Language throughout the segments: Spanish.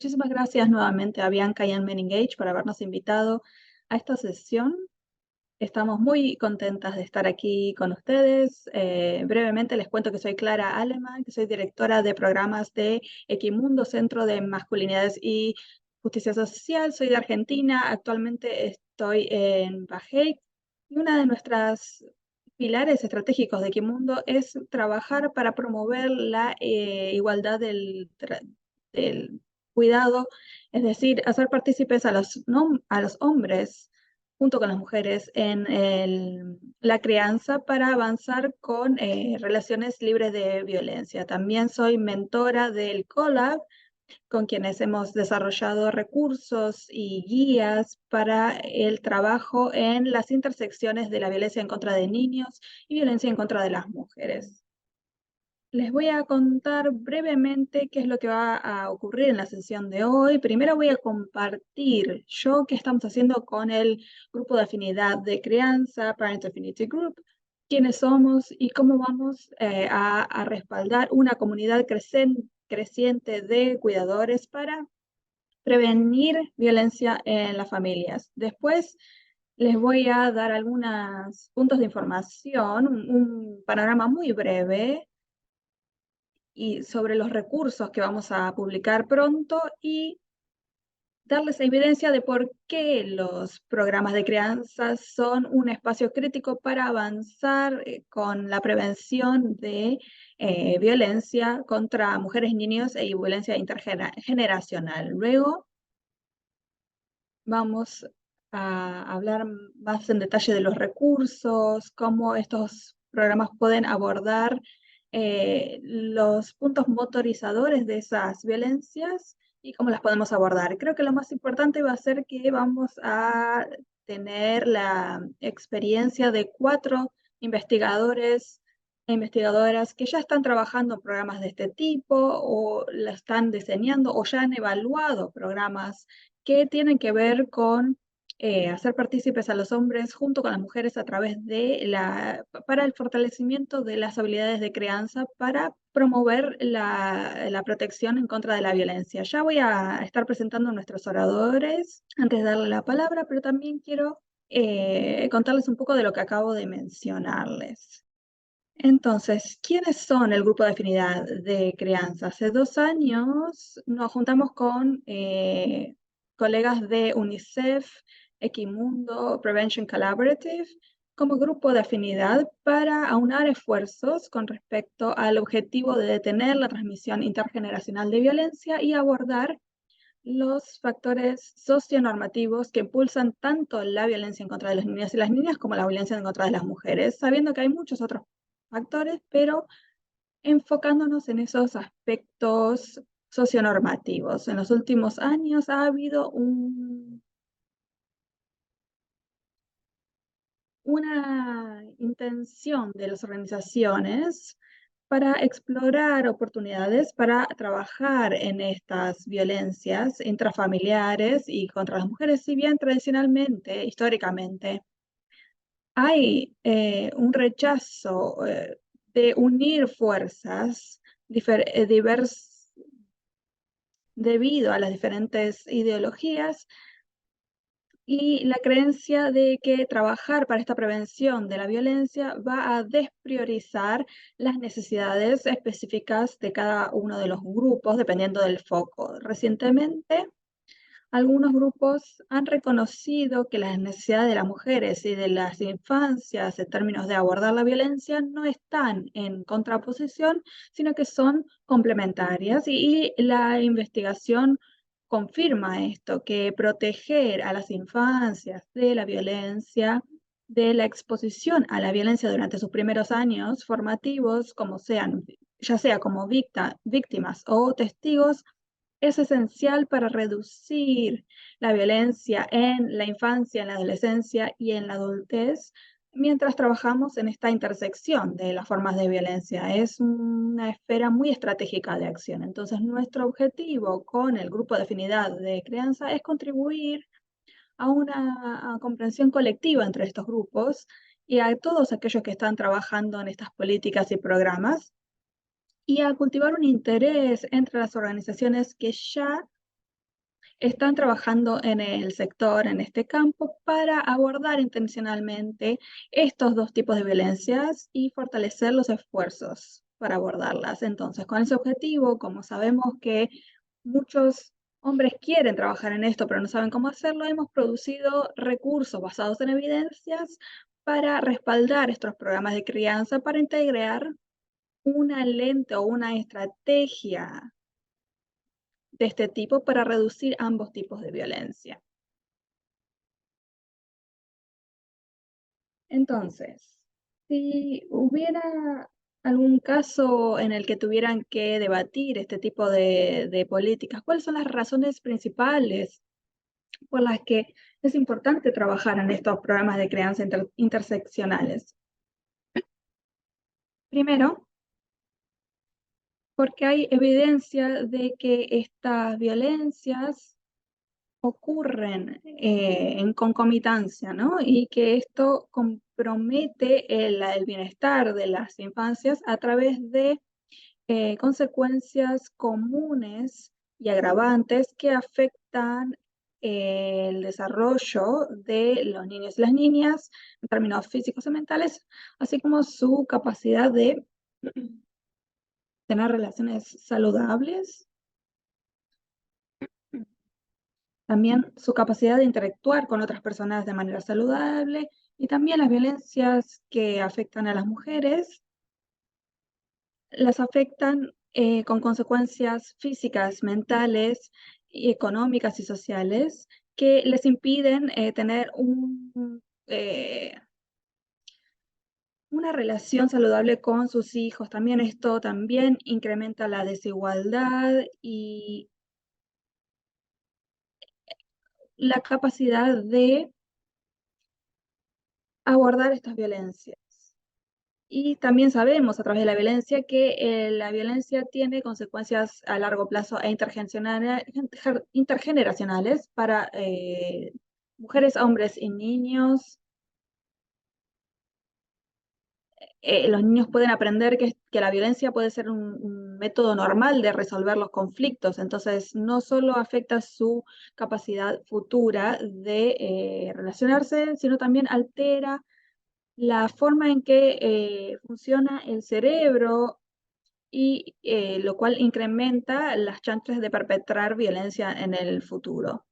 Muchísimas gracias nuevamente a Bianca y a Men Engage por habernos invitado a esta sesión. Estamos muy contentas de estar aquí con ustedes. Brevemente les cuento que soy Clara Aleman, que soy directora de programas de Equimundo, Centro de Masculinidades y Justicia Social. Soy de Argentina, actualmente estoy en Bajey y una de nuestras pilares estratégicos de Equimundo es trabajar para promover la igualdad del cuidado, es decir, hacer partícipes a a los hombres junto con las mujeres en la crianza para avanzar con relaciones libres de violencia. También soy mentora del COLAB, con quienes hemos desarrollado recursos y guías para el trabajo en las intersecciones de la violencia en contra de niños y violencia en contra de las mujeres. Les voy a contar brevemente qué es lo que va a ocurrir en la sesión de hoy. Primero voy a compartir qué estamos haciendo con el grupo de afinidad de crianza, Parent Affinity Group, quiénes somos y cómo vamos a respaldar una comunidad creciente de cuidadores para prevenir violencia en las familias. Después les voy a dar algunos puntos de información, un panorama muy breve y sobre los recursos que vamos a publicar pronto y darles evidencia de por qué los programas de crianza son un espacio crítico para avanzar con la prevención de violencia contra mujeres y niños y violencia intergeneracional. Luego vamos a hablar más en detalle de los recursos, cómo estos programas pueden abordar los puntos motorizadores de esas violencias y cómo las podemos abordar. Creo que lo más importante va a ser que vamos a tener la experiencia de 4 investigadores e investigadoras que ya están trabajando en programas de este tipo o la están diseñando o ya han evaluado programas que tienen que ver con hacer partícipes a los hombres junto con las mujeres a través de para el fortalecimiento de las habilidades de crianza para promover la protección en contra de la violencia. Ya voy a estar presentando a nuestros oradores antes de darle la palabra, pero también quiero contarles un poco de lo que acabo de mencionarles. Entonces, ¿quiénes son el grupo de afinidad de crianza? Hace 2 años nos juntamos con colegas de UNICEF, Equimundo, Prevention Collaborative, como grupo de afinidad para aunar esfuerzos con respecto al objetivo de detener la transmisión intergeneracional de violencia y abordar los factores socionormativos que impulsan tanto la violencia en contra de los niños y las niñas como la violencia en contra de las mujeres, sabiendo que hay muchos otros factores, pero enfocándonos en esos aspectos socionormativos. En los últimos años ha habido una intención de las organizaciones para explorar oportunidades para trabajar en estas violencias intrafamiliares y contra las mujeres, si bien tradicionalmente, históricamente, hay un rechazo de unir fuerzas debido a las diferentes ideologías y la creencia de que trabajar para esta prevención de la violencia va a despriorizar las necesidades específicas de cada uno de los grupos, dependiendo del foco. Recientemente, algunos grupos han reconocido que las necesidades de las mujeres y de las infancias en términos de abordar la violencia no están en contraposición, sino que son complementarias y la investigación confirma esto, que proteger a las infancias de la violencia, de la exposición a la violencia durante sus primeros años formativos, como sean, ya sea como víctimas o testigos, es esencial para reducir la violencia en la infancia, en la adolescencia y en la adultez, mientras trabajamos en esta intersección de las formas de violencia. Es una esfera muy estratégica de acción. Entonces, nuestro objetivo con el grupo de afinidad de crianza es contribuir a una comprensión colectiva entre estos grupos y a todos aquellos que están trabajando en estas políticas y programas y a cultivar un interés entre las organizaciones que ya están trabajando en el sector, en este campo, para abordar intencionalmente estos dos tipos de violencias y fortalecer los esfuerzos para abordarlas. Entonces, con ese objetivo, como sabemos que muchos hombres quieren trabajar en esto, pero no saben cómo hacerlo, hemos producido recursos basados en evidencias para respaldar estos programas de crianza, para integrar una lente o una estrategia de este tipo para reducir ambos tipos de violencia. Entonces, si hubiera algún caso en el que tuvieran que debatir este tipo de políticas, ¿cuáles son las razones principales por las que es importante trabajar en estos programas de crianza interseccionales? Primero, porque hay evidencia de que estas violencias ocurren en concomitancia, ¿no? Y que esto compromete el bienestar de las infancias a través de consecuencias comunes y agravantes que afectan el desarrollo de los niños y las niñas en términos físicos y mentales, así como su capacidad de tener relaciones saludables, también su capacidad de interactuar con otras personas de manera saludable y también las violencias que afectan a las mujeres, las afectan con consecuencias físicas, mentales, y económicas y sociales que les impiden tener una relación saludable con sus hijos. También esto también incrementa la desigualdad y la capacidad de abordar estas violencias. Y también sabemos a través de la violencia que la violencia tiene consecuencias a largo plazo e intergeneracionales para mujeres, hombres y niños. Los niños pueden aprender que la violencia puede ser un método normal de resolver los conflictos, entonces no solo afecta su capacidad futura de relacionarse, sino también altera la forma en que funciona el cerebro y lo cual incrementa las chances de perpetrar violencia en el futuro.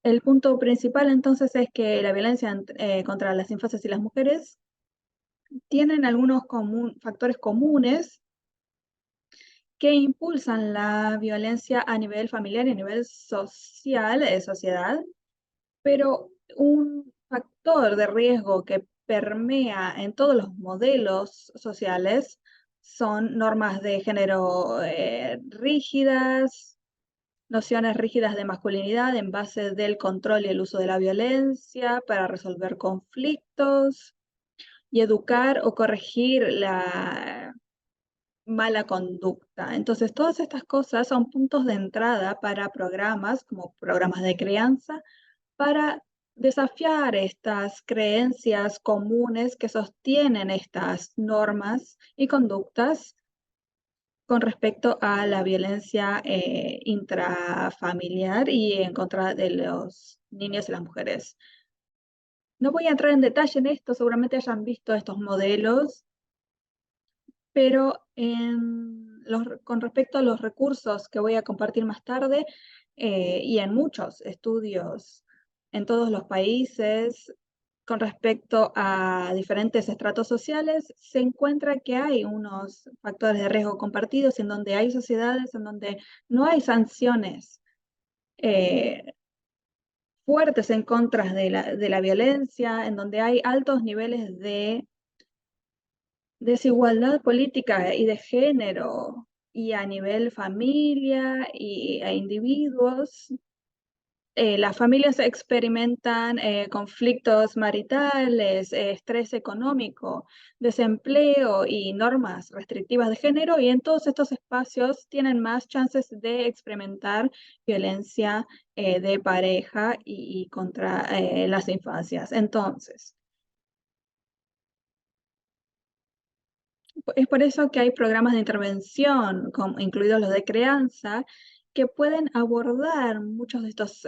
El punto principal entonces es que la violencia contra las infancias y las mujeres tienen algunos factores comunes que impulsan la violencia a nivel familiar y a nivel social, de sociedad, pero un factor de riesgo que permea en todos los modelos sociales son normas de género rígidas, nociones rígidas de masculinidad en base del control y el uso de la violencia para resolver conflictos y educar o corregir la mala conducta. Entonces, todas estas cosas son puntos de entrada para programas como programas de crianza para desafiar estas creencias comunes que sostienen estas normas y conductas con respecto a la violencia intrafamiliar y en contra de los niños y las mujeres. No voy a entrar en detalle en esto, seguramente hayan visto estos modelos, pero con respecto a los recursos que voy a compartir más tarde, y en muchos estudios en todos los países, con respecto a diferentes estratos sociales, se encuentra que hay unos factores de riesgo compartidos en donde hay sociedades en donde no hay sanciones fuertes en contra de la violencia, en donde hay altos niveles de desigualdad política y de género y a nivel familia y a individuos. Las familias experimentan conflictos maritales, estrés económico, desempleo y normas restrictivas de género, y en todos estos espacios tienen más chances de experimentar violencia de pareja y contra las infancias. Entonces, es por eso que hay programas de intervención, incluidos los de crianza, que pueden abordar muchos de estos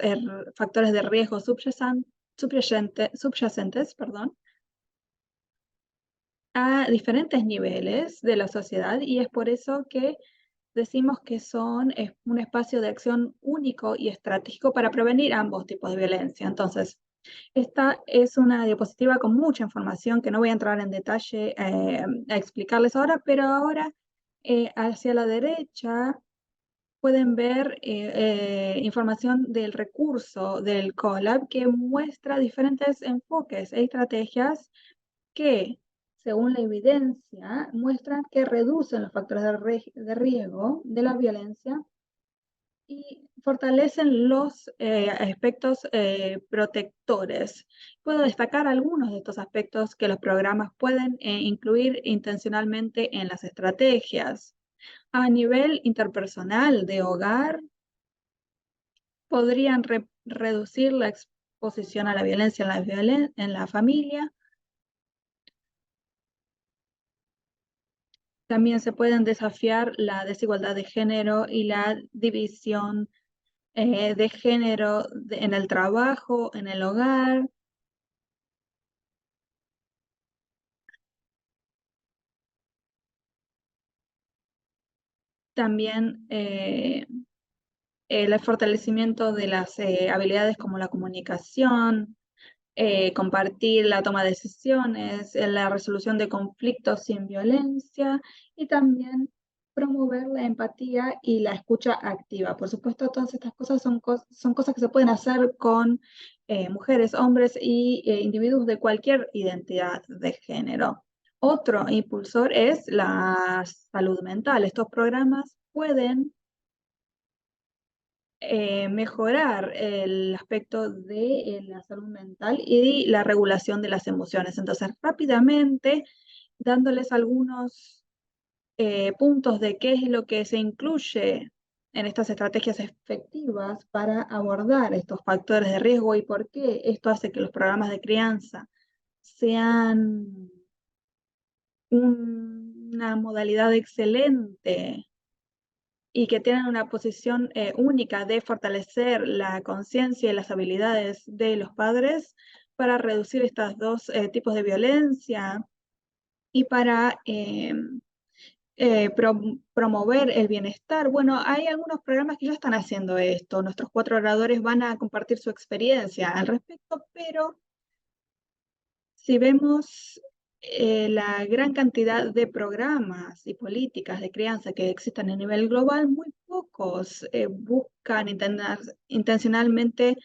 factores de riesgo subyacentes, perdón, a diferentes niveles de la sociedad, y es por eso que decimos que son un espacio de acción único y estratégico para prevenir ambos tipos de violencia. Entonces, esta es una diapositiva con mucha información que no voy a entrar en detalle a explicarles ahora, pero ahora hacia la derecha pueden ver información del recurso del COLAB que muestra diferentes enfoques e estrategias que, según la evidencia, muestran que reducen los factores de riesgo de la violencia y fortalecen los aspectos protectores. Puedo destacar algunos de estos aspectos que los programas pueden incluir intencionalmente en las estrategias. A nivel interpersonal de hogar, podrían reducir la exposición a la violencia en la familia. También se pueden desafiar la desigualdad de género y la división de género en el trabajo, en el hogar. También el fortalecimiento de las habilidades como la comunicación, compartir la toma de decisiones, la resolución de conflictos sin violencia y también promover la empatía y la escucha activa. Por supuesto, todas estas cosas son cosas que se pueden hacer con mujeres, hombres y individuos de cualquier identidad de género. Otro impulsor es la salud mental. Estos programas pueden mejorar el aspecto de la salud mental y la regulación de las emociones. Entonces, rápidamente, dándoles algunos puntos de qué es lo que se incluye en estas estrategias efectivas para abordar estos factores de riesgo y por qué esto hace que los programas de crianza sean una modalidad excelente y que tienen una posición única de fortalecer la conciencia y las habilidades de los padres para reducir estos dos tipos de violencia y para promover el bienestar. Bueno, hay algunos programas que ya están haciendo esto. Nuestros 4 oradores van a compartir su experiencia al respecto, pero si vemos la gran cantidad de programas y políticas de crianza que existen a nivel global, muy pocos buscan intencionalmente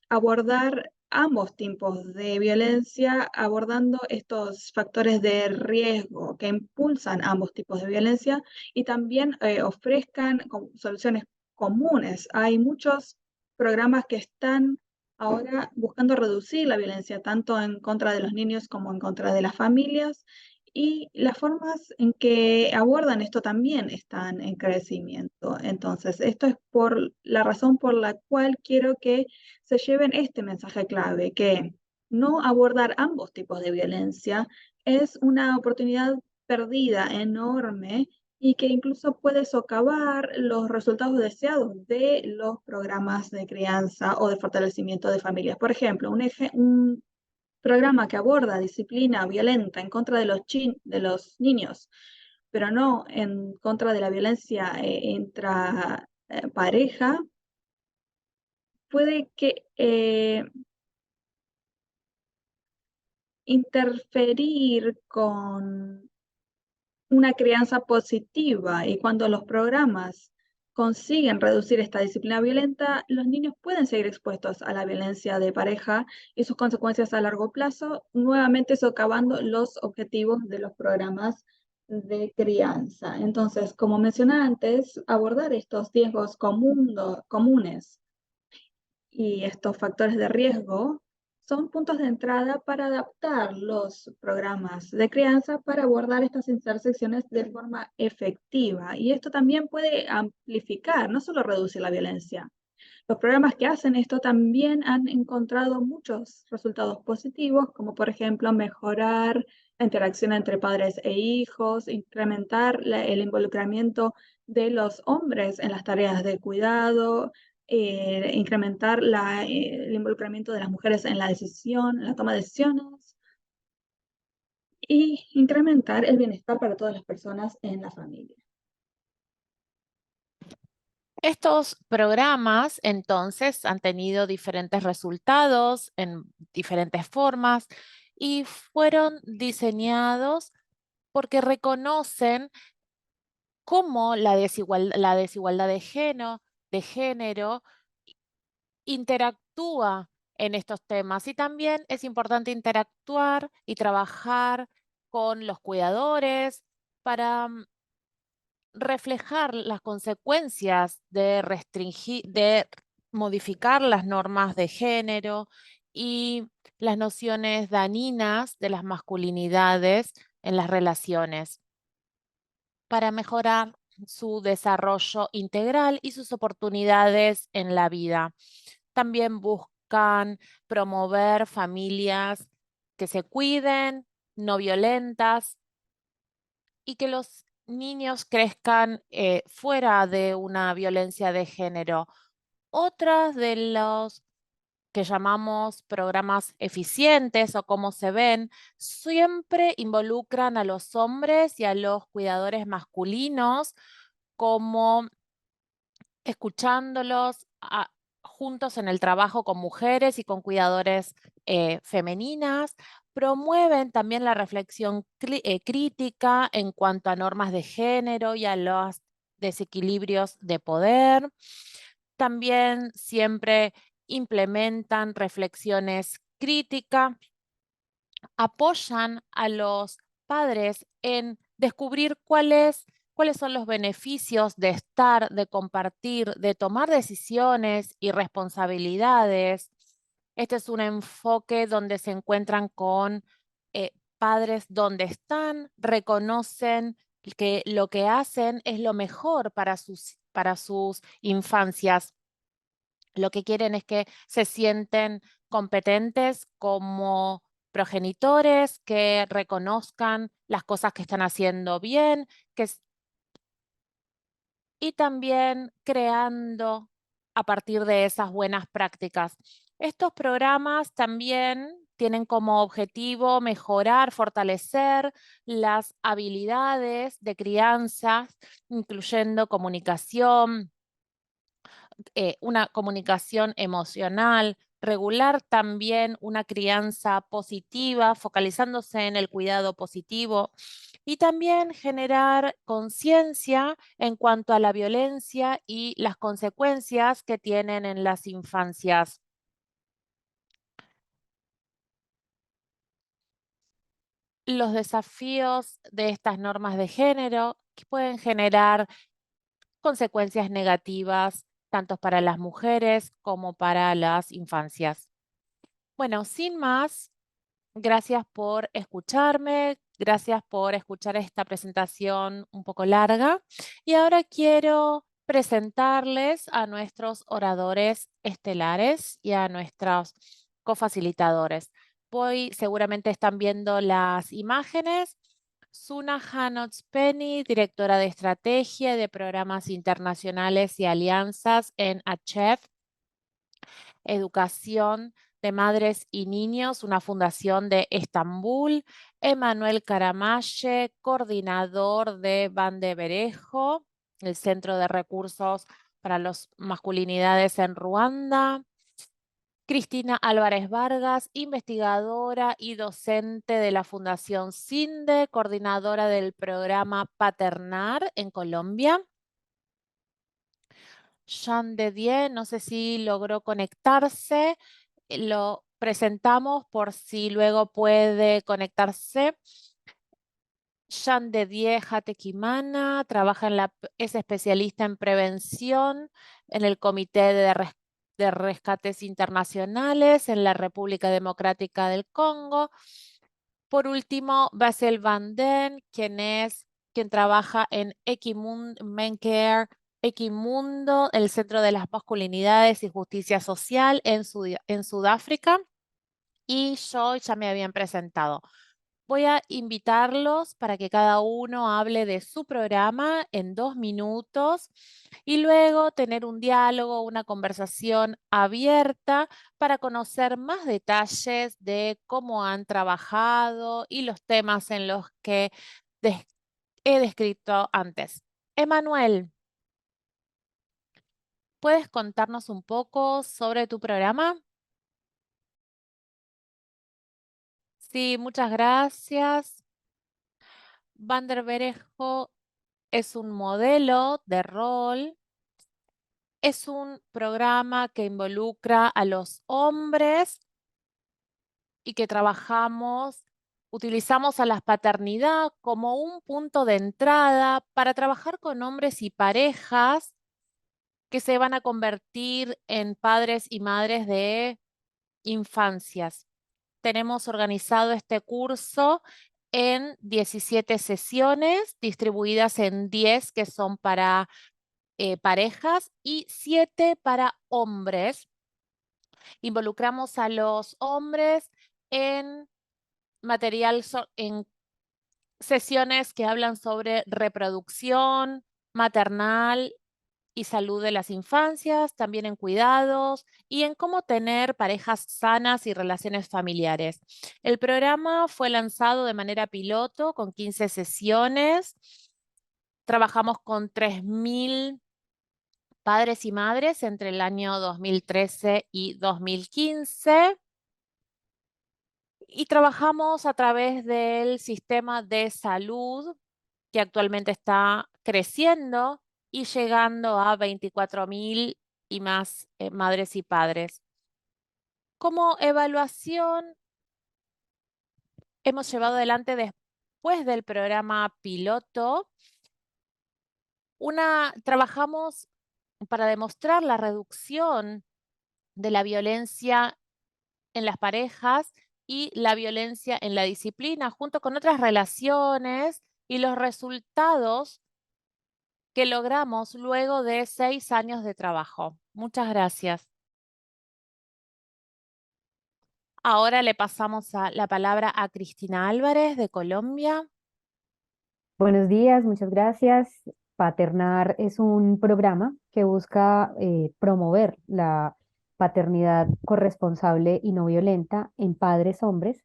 abordar ambos tipos de violencia, abordando estos factores de riesgo que impulsan ambos tipos de violencia y también ofrezcan soluciones comunes. Hay muchos programas que están ahora buscando reducir la violencia tanto en contra de los niños como en contra de las familias, y las formas en que abordan esto también están en crecimiento. Entonces, esto es por la razón por la cual quiero que se lleven este mensaje clave, que no abordar ambos tipos de violencia es una oportunidad perdida enorme y que incluso puede socavar los resultados deseados de los programas de crianza o de fortalecimiento de familias. Por ejemplo, un programa que aborda disciplina violenta en contra de los niños, pero no en contra de la violencia intra pareja, puede que interferir con una crianza positiva, y cuando los programas consiguen reducir esta disciplina violenta, los niños pueden seguir expuestos a la violencia de pareja y sus consecuencias a largo plazo, nuevamente socavando los objetivos de los programas de crianza. Entonces, como mencioné antes, abordar estos riesgos comunes y estos factores de riesgo son puntos de entrada para adaptar los programas de crianza para abordar estas intersecciones de forma efectiva. Y esto también puede amplificar, no solo reducir la violencia, Los programas que hacen esto también han encontrado muchos resultados positivos, como por ejemplo mejorar la interacción entre padres e hijos, incrementar el involucramiento de los hombres en las tareas de cuidado, incrementar el involucramiento de las mujeres en la decisión, en la toma de decisiones y incrementar el bienestar para todas las personas en la familia. Estos programas entonces han tenido diferentes resultados en diferentes formas y fueron diseñados porque reconocen cómo la desigualdad de género interactúa en estos temas. Y también es importante interactuar y trabajar con los cuidadores para reflejar las consecuencias de modificar las normas de género y las nociones dañinas de las masculinidades en las relaciones para mejorar su desarrollo integral y sus oportunidades en la vida. También buscan promover familias que se cuiden, no violentas, y que los niños crezcan fuera de una violencia de género. Otras de los que llamamos programas eficientes o cómo se ven, siempre involucran a los hombres y a los cuidadores masculinos como escuchándolos juntos en el trabajo con mujeres y con cuidadores femeninas. Promueven también la reflexión crítica en cuanto a normas de género y a los desequilibrios de poder. También siempre implementan reflexiones críticas, apoyan a los padres en descubrir cuáles son los beneficios de estar, de compartir, de tomar decisiones y responsabilidades. Este es un enfoque donde se encuentran con padres donde están, reconocen que lo que hacen es lo mejor para sus infancias. Lo que quieren es que se sienten competentes como progenitores, que reconozcan las cosas que están haciendo bien, y también creando a partir de esas buenas prácticas. Estos programas también tienen como objetivo mejorar, fortalecer las habilidades de crianza, incluyendo comunicación, una comunicación emocional, regular también una crianza positiva, focalizándose en el cuidado positivo y también generar conciencia en cuanto a la violencia y las consecuencias que tienen en las infancias. Los desafíos de estas normas de género que pueden generar consecuencias negativas tanto para las mujeres como para las infancias. Bueno, sin más, gracias por escucharme, gracias por escuchar esta presentación un poco larga. Y ahora quiero presentarles a nuestros oradores estelares y a nuestros cofacilitadores. Seguramente están viendo las imágenes. Suna Hanots-Penny, directora de Estrategia de Programas Internacionales y Alianzas en ACHEF, Educación de Madres y Niños, una fundación de Estambul. Emanuel Caramalle, coordinador de Bande Berejo, el Centro de Recursos para las Masculinidades en Ruanda. Cristina Álvarez Vargas, investigadora y docente de la Fundación CINDE, coordinadora del programa Paternar en Colombia. Jean de Die, no sé si logró conectarse. Lo presentamos por si luego puede conectarse. Jean de Die Hatekimana es especialista en prevención en el Comité de Rescates Internacionales en la República Democrática del Congo. Por último, Basel Van Den, quien trabaja en Equimund Mencare Equimundo, el Centro de las Masculinidades y Justicia Social en Sudáfrica, y yo ya me habían presentado. Voy a invitarlos para que cada uno hable de su programa en 2 minutos y luego tener un diálogo, una conversación abierta para conocer más detalles de cómo han trabajado y los temas en los que des- he descrito antes. Emanuel, ¿puedes contarnos un poco sobre tu programa? Sí, muchas gracias. Van der Berejo es un modelo de rol. Es un programa que involucra a los hombres y que utilizamos a la paternidad como un punto de entrada para trabajar con hombres y parejas que se van a convertir en padres y madres de infancias. Tenemos organizado este curso en 17 sesiones, distribuidas en 10 que son para parejas y 7 para hombres. Involucramos a los hombres en en sesiones que hablan sobre reproducción maternal y salud de las infancias, también en cuidados y en cómo tener parejas sanas y relaciones familiares. El programa fue lanzado de manera piloto con 15 sesiones. Trabajamos con 3.000 padres y madres entre el año 2013 y 2015. Y trabajamos a través del sistema de salud que actualmente está creciendo y llegando a 24.000 y más madres y padres. Como evaluación, hemos llevado adelante después del programa piloto, trabajamos para demostrar la reducción de la violencia en las parejas y la violencia en la disciplina, junto con otras relaciones y los resultados que logramos luego de 6 años de trabajo. Muchas gracias. Ahora le pasamos la palabra a Cristina Álvarez de Colombia. Buenos días, muchas gracias. Paternar es un programa que busca promover la paternidad corresponsable y no violenta en padres hombres,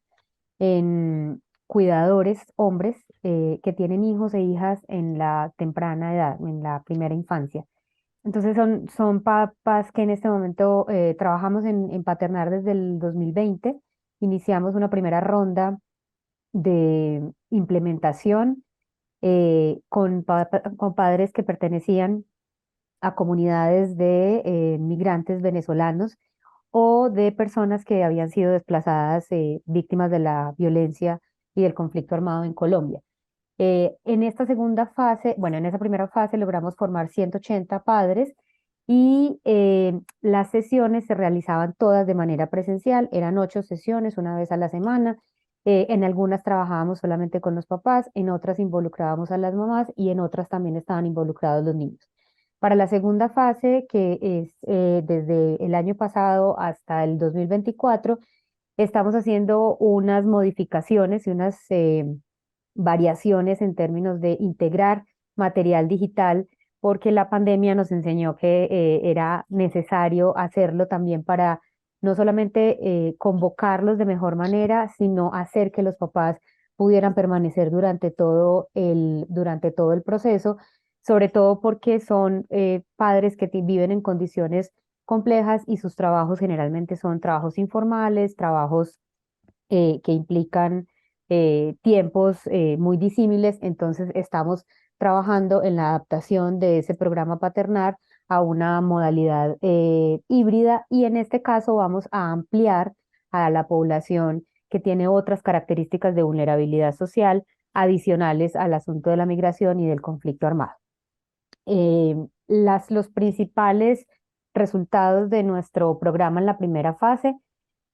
en cuidadores hombres que tienen hijos e hijas en la temprana edad, en la primera infancia. Entonces son papás que en este momento trabajamos en Paternar desde el 2020. Iniciamos una primera ronda de implementación con padres que pertenecían a comunidades de migrantes venezolanos o de personas que habían sido desplazadas, víctimas de la violencia y del conflicto armado en Colombia. En esta segunda fase, bueno, en esa primera fase logramos formar 180 padres y las sesiones se realizaban todas de manera presencial, eran 8 sesiones, una vez a la semana. En algunas trabajábamos solamente con los papás, en otras involucrábamos a las mamás y en otras también estaban involucrados los niños. Para la segunda fase, que es desde el año pasado hasta el 2024, estamos haciendo unas modificaciones y unas variaciones en términos de integrar material digital, porque la pandemia nos enseñó que era necesario hacerlo también para no solamente convocarlos de mejor manera, sino hacer que los papás pudieran permanecer durante todo el proceso, sobre todo porque son padres que viven en condiciones complejas y sus trabajos generalmente son trabajos informales, trabajos que implican tiempos muy disímiles. Entonces estamos trabajando en la adaptación de ese programa Paternar a una modalidad híbrida, y en este caso vamos a ampliar a la población que tiene otras características de vulnerabilidad social adicionales al asunto de la migración y del conflicto armado. Los principales resultados de nuestro programa en la primera fase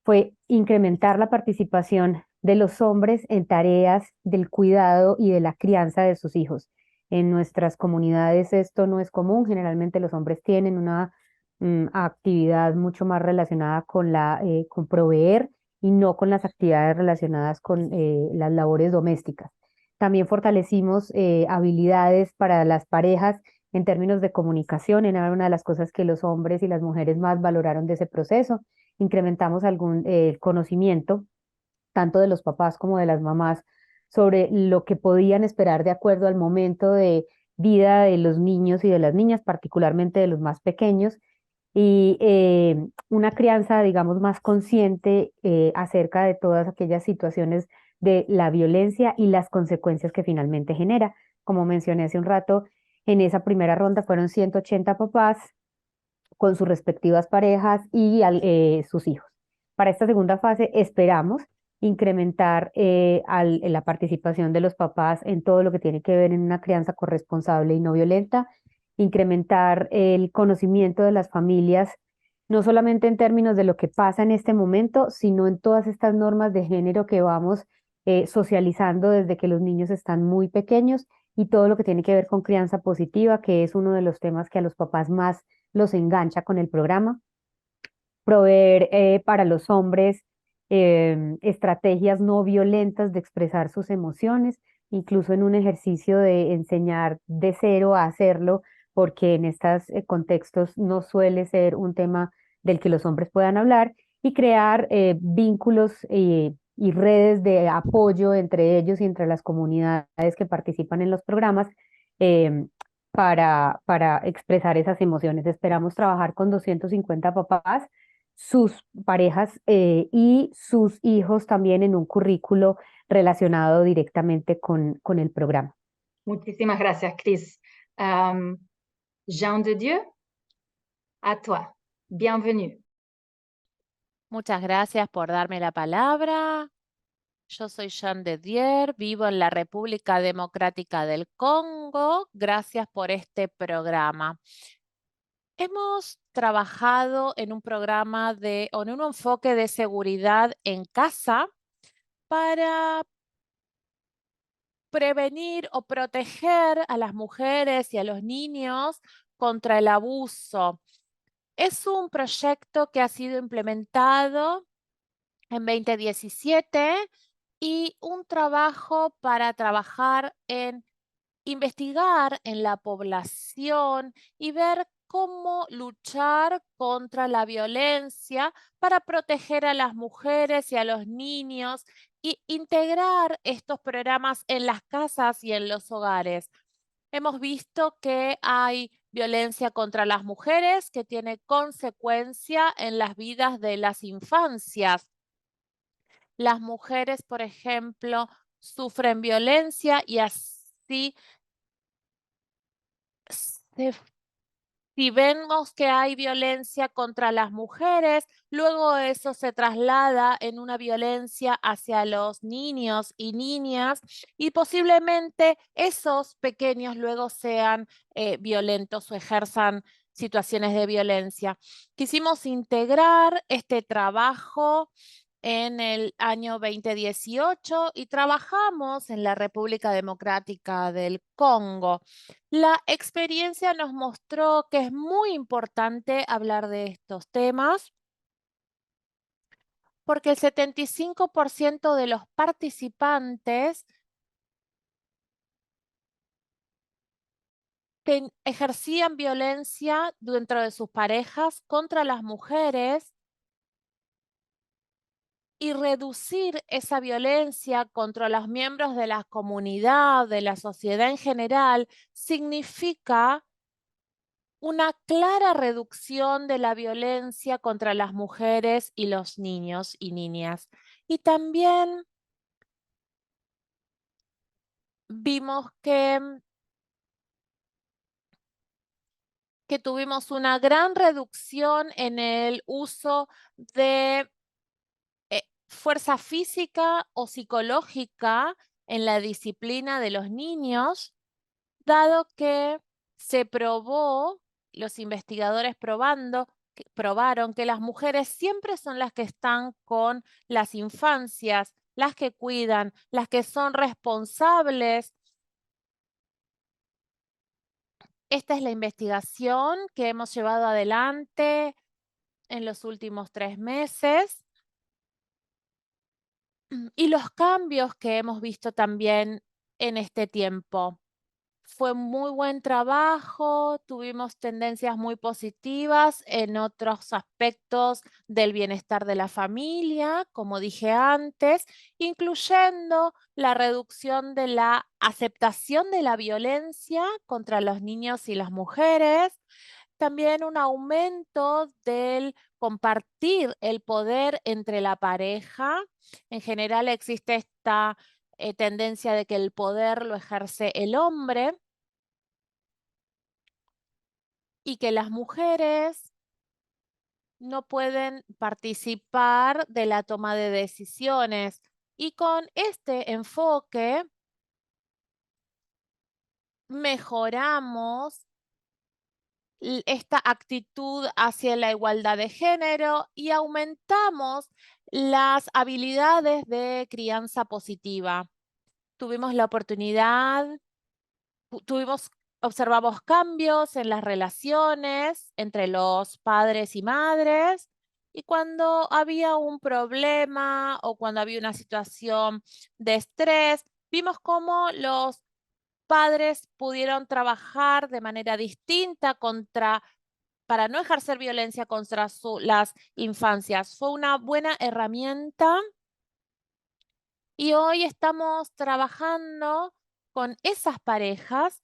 fue incrementar la participación de los hombres en tareas del cuidado y de la crianza de sus hijos. En nuestras comunidades esto no es común, generalmente los hombres tienen una actividad mucho más relacionada con proveer y no con las actividades relacionadas con las labores domésticas. También fortalecimos habilidades para las parejas en términos de comunicación, era una de las cosas que los hombres y las mujeres más valoraron de ese proceso. Incrementamos algún conocimiento, tanto de los papás como de las mamás, sobre lo que podían esperar de acuerdo al momento de vida de los niños y de las niñas, particularmente de los más pequeños, y una crianza, digamos, más consciente acerca de todas aquellas situaciones de la violencia y las consecuencias que finalmente genera. Como mencioné hace un rato, en esa primera ronda fueron 180 papás con sus respectivas parejas y sus hijos. Para esta segunda fase esperamos incrementar la participación de los papás en todo lo que tiene que ver en una crianza corresponsable y no violenta, incrementar el conocimiento de las familias, no solamente en términos de lo que pasa en este momento, sino en todas estas normas de género que vamos socializando desde que los niños están muy pequeños y todo lo que tiene que ver con crianza positiva, que es uno de los temas que a los papás más los engancha con el programa. Proveer para los hombres estrategias no violentas de expresar sus emociones, incluso en un ejercicio de enseñar de cero a hacerlo, porque en estos contextos no suele ser un tema del que los hombres puedan hablar, y crear vínculos y redes de apoyo entre ellos y entre las comunidades que participan en los programas em, para expresar esas emociones. Esperamos trabajar con 250 papás, sus parejas y sus hijos también en un currículo relacionado directamente con el programa. Muchísimas gracias, Cris. Jean de Dieu, à toi. Bienvenue. Muchas gracias por darme la palabra. Yo soy Jean de Dieu, vivo en la República Democrática del Congo. Gracias por este programa. Hemos trabajado en un programa o en un enfoque de seguridad en casa para prevenir o proteger a las mujeres y a los niños contra el abuso. Es un proyecto que ha sido implementado en 2017 y un trabajo para trabajar en investigar en la población y ver cómo luchar contra la violencia para proteger a las mujeres y a los niños y integrar estos programas en las casas y en los hogares. Hemos visto que hay violencia contra las mujeres que tiene consecuencia en las vidas de las infancias. Las mujeres, por ejemplo, sufren violencia y así si vemos que hay violencia contra las mujeres, luego eso se traslada en una violencia hacia los niños y niñas y posiblemente esos pequeños luego sean violentos o ejerzan situaciones de violencia. Quisimos integrar este trabajo en el año 2018 y trabajamos en la República Democrática del Congo. La experiencia nos mostró que es muy importante hablar de estos temas porque el 75% de los participantes ejercían violencia dentro de sus parejas contra las mujeres y reducir esa violencia contra los miembros de la comunidad, de la sociedad en general, significa una clara reducción de la violencia contra las mujeres y los niños y niñas. Y también vimos que tuvimos una gran reducción en el uso de fuerza física o psicológica en la disciplina de los niños, dado que se probó, los investigadores probaron que las mujeres siempre son las que están con las infancias, las que cuidan, las que son responsables Esta es la investigación que hemos llevado adelante en los últimos 3 meses. Y los cambios que hemos visto también en este tiempo. Fue muy buen trabajo, tuvimos tendencias muy positivas en otros aspectos del bienestar de la familia, como dije antes, incluyendo la reducción de la aceptación de la violencia contra los niños y las mujeres, también un aumento del compartir el poder entre la pareja. En general existe esta tendencia de que el poder lo ejerce el hombre y que las mujeres no pueden participar de la toma de decisiones. Y con este enfoque mejoramos esta actitud hacia la igualdad de género y aumentamos las habilidades de crianza positiva. Tuvimos la oportunidad, observamos cambios en las relaciones entre los padres y madres, y cuando había un problema o cuando había una situación de estrés, vimos cómo los padres pudieron trabajar de manera distinta para no ejercer violencia contra las infancias. Fue una buena herramienta y hoy estamos trabajando con esas parejas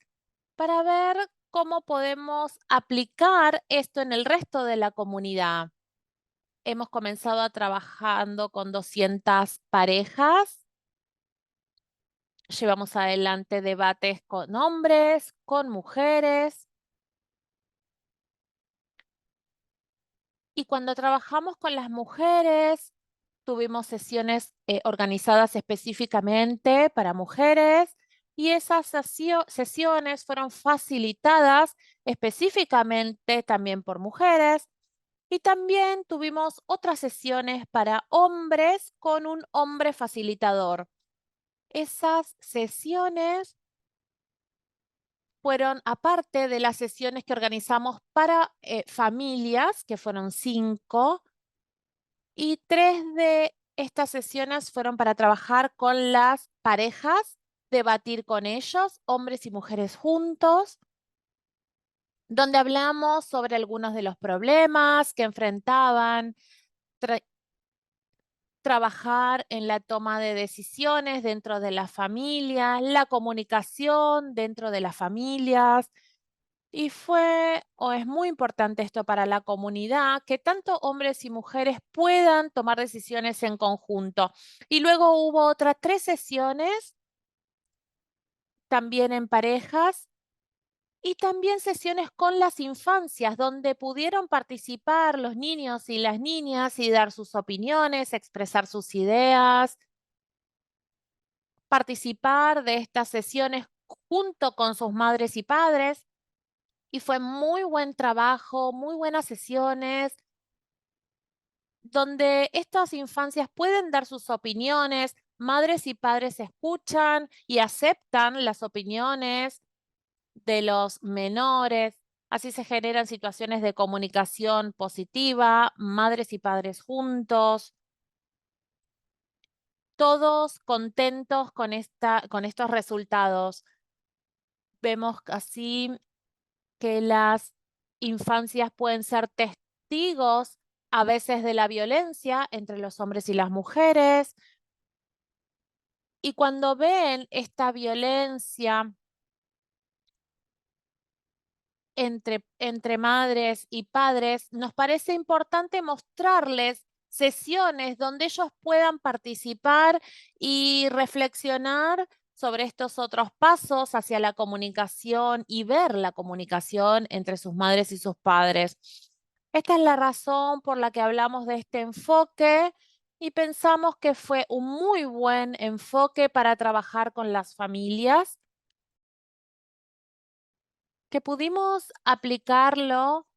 para ver cómo podemos aplicar esto en el resto de la comunidad. Hemos comenzado trabajando con 200 parejas. Llevamos adelante debates con hombres, con mujeres. Y cuando trabajamos con las mujeres, tuvimos sesiones organizadas específicamente para mujeres y esas sesiones fueron facilitadas específicamente también por mujeres. Y también tuvimos otras sesiones para hombres con un hombre facilitador. Esas sesiones fueron aparte de las sesiones que organizamos para familias, que fueron 5, y 3 de estas sesiones fueron para trabajar con las parejas, debatir con ellos, hombres y mujeres juntos, donde hablamos sobre algunos de los problemas que enfrentaban, trabajar en la toma de decisiones dentro de la familia, la comunicación dentro de las familias. Y es muy importante esto para la comunidad, que tanto hombres y mujeres puedan tomar decisiones en conjunto. Y luego hubo otras 3 sesiones, también en parejas, y también sesiones con las infancias, donde pudieron participar los niños y las niñas y dar sus opiniones, expresar sus ideas, participar de estas sesiones junto con sus madres y padres. Y fue muy buen trabajo, muy buenas sesiones, donde estas infancias pueden dar sus opiniones, madres y padres escuchan y aceptan las opiniones de los menores. Así se generan situaciones de comunicación positiva, madres y padres juntos, todos contentos con estos resultados. Vemos así que las infancias pueden ser testigos a veces de la violencia entre los hombres y las mujeres. Y cuando ven esta violencia entre madres y padres, nos parece importante mostrarles sesiones donde ellos puedan participar y reflexionar sobre estos otros pasos hacia la comunicación y ver la comunicación entre sus madres y sus padres. Esta es la razón por la que hablamos de este enfoque y pensamos que fue un muy buen enfoque para trabajar con las familias, que pudimos aplicarlo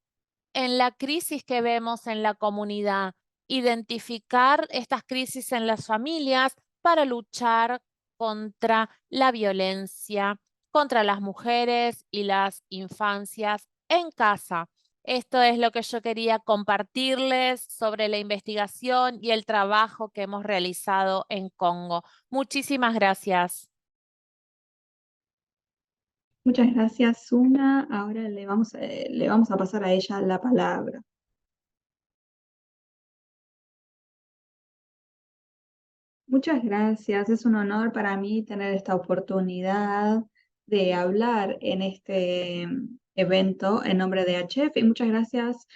en la crisis que vemos en la comunidad, identificar estas crisis en las familias para luchar contra la violencia contra las mujeres y las infancias en casa. Esto es lo que yo quería compartirles sobre la investigación y el trabajo que hemos realizado en Congo. Muchísimas gracias. Muchas gracias, Suna. Ahora le vamos a pasar a ella la palabra. Muchas gracias. Es un honor para mí tener esta oportunidad de hablar en este evento en nombre de HF y muchas gracias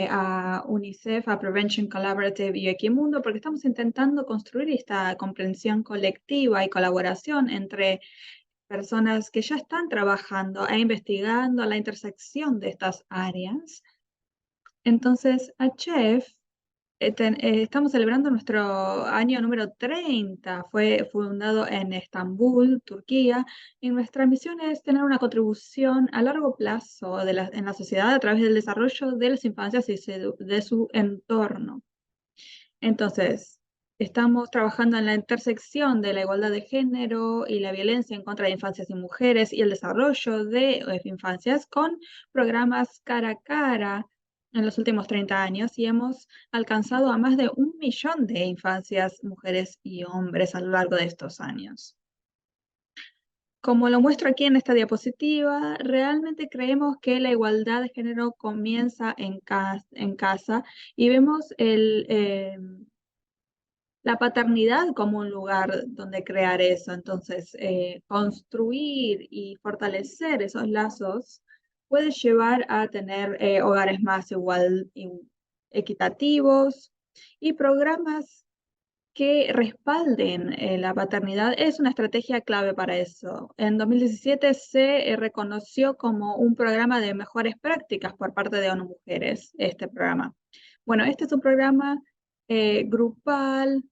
a UNICEF, a Prevention Collaborative y Equimundo porque estamos intentando construir esta comprensión colectiva y colaboración entre personas que ya están trabajando e investigando la intersección de estas áreas. Entonces, HF estamos celebrando nuestro año número 30. Fue fundado en Estambul, Turquía, y nuestra misión es tener una contribución a largo plazo en la sociedad a través del desarrollo de las infancias y de su entorno. Entonces, estamos trabajando en la intersección de la igualdad de género y la violencia en contra de infancias y mujeres y el desarrollo de infancias con programas cara a cara en los últimos 30 años y hemos alcanzado a más de 1 millón de infancias, mujeres y hombres a lo largo de estos años. Como lo muestro aquí en esta diapositiva, realmente creemos que la igualdad de género comienza en casa y vemos la paternidad como un lugar donde crear eso. Entonces, construir y fortalecer esos lazos puede llevar a tener hogares más equitativos y programas que respalden la paternidad es una estrategia clave para eso. En 2017 se reconoció como un programa de mejores prácticas por parte de ONU Mujeres, este programa. Bueno, este es un programa grupal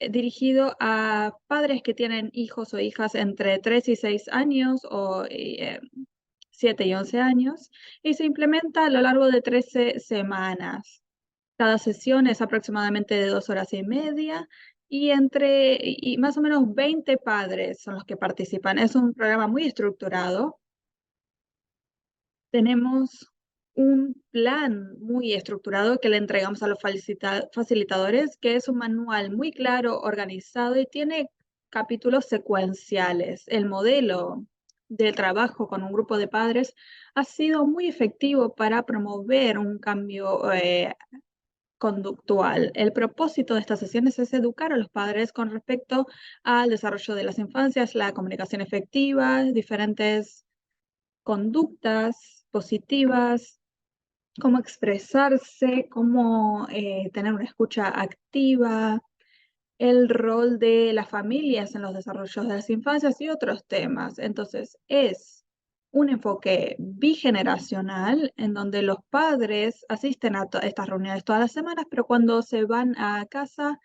dirigido a padres que tienen hijos o hijas entre 3 y 6 años o 7 y 11 años y se implementa a lo largo de 13 semanas. Cada sesión es aproximadamente de 2 horas y media y más o menos 20 padres son los que participan. Es un programa muy estructurado. Tenemos un plan muy estructurado que le entregamos a los facilitadores, que es un manual muy claro, organizado y tiene capítulos secuenciales. El modelo de trabajo con un grupo de padres ha sido muy efectivo para promover un cambio conductual. El propósito de estas sesiones es educar a los padres con respecto al desarrollo de las infancias, la comunicación efectiva, diferentes conductas positivas, cómo expresarse, cómo tener una escucha activa, el rol de las familias en los desarrollos de las infancias y otros temas. Entonces, es un enfoque bigeneracional en donde los padres asisten a estas reuniones todas las semanas, pero cuando se van a casa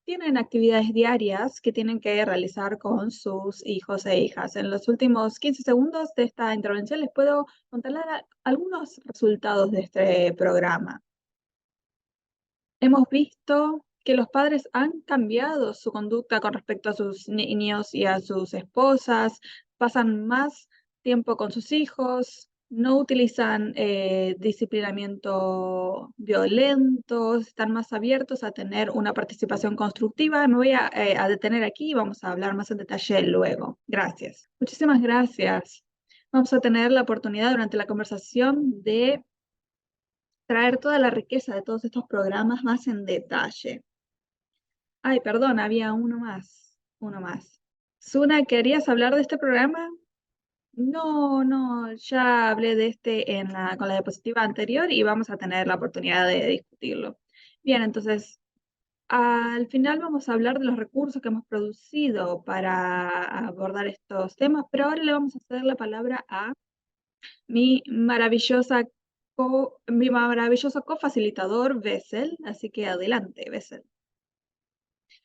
tienen actividades diarias que tienen que realizar con sus hijos e hijas. En los últimos 15 segundos de esta intervención les puedo contar algunos resultados de este programa. Hemos visto que los padres han cambiado su conducta con respecto a sus niños y a sus esposas, pasan más tiempo con sus hijos, no utilizan disciplinamiento violento, están más abiertos a tener una participación constructiva. Me voy a detener aquí y vamos a hablar más en detalle luego. Gracias. Muchísimas gracias. Vamos a tener la oportunidad durante la conversación de traer toda la riqueza de todos estos programas más en detalle. Ay, perdón, había uno más. Suna, ¿querías hablar de este programa? No, ya hablé de este con la diapositiva anterior y vamos a tener la oportunidad de discutirlo. Bien, entonces, al final vamos a hablar de los recursos que hemos producido para abordar estos temas, pero ahora le vamos a ceder la palabra a mi maravilloso cofacilitador, Bessel. Así que adelante, Bessel.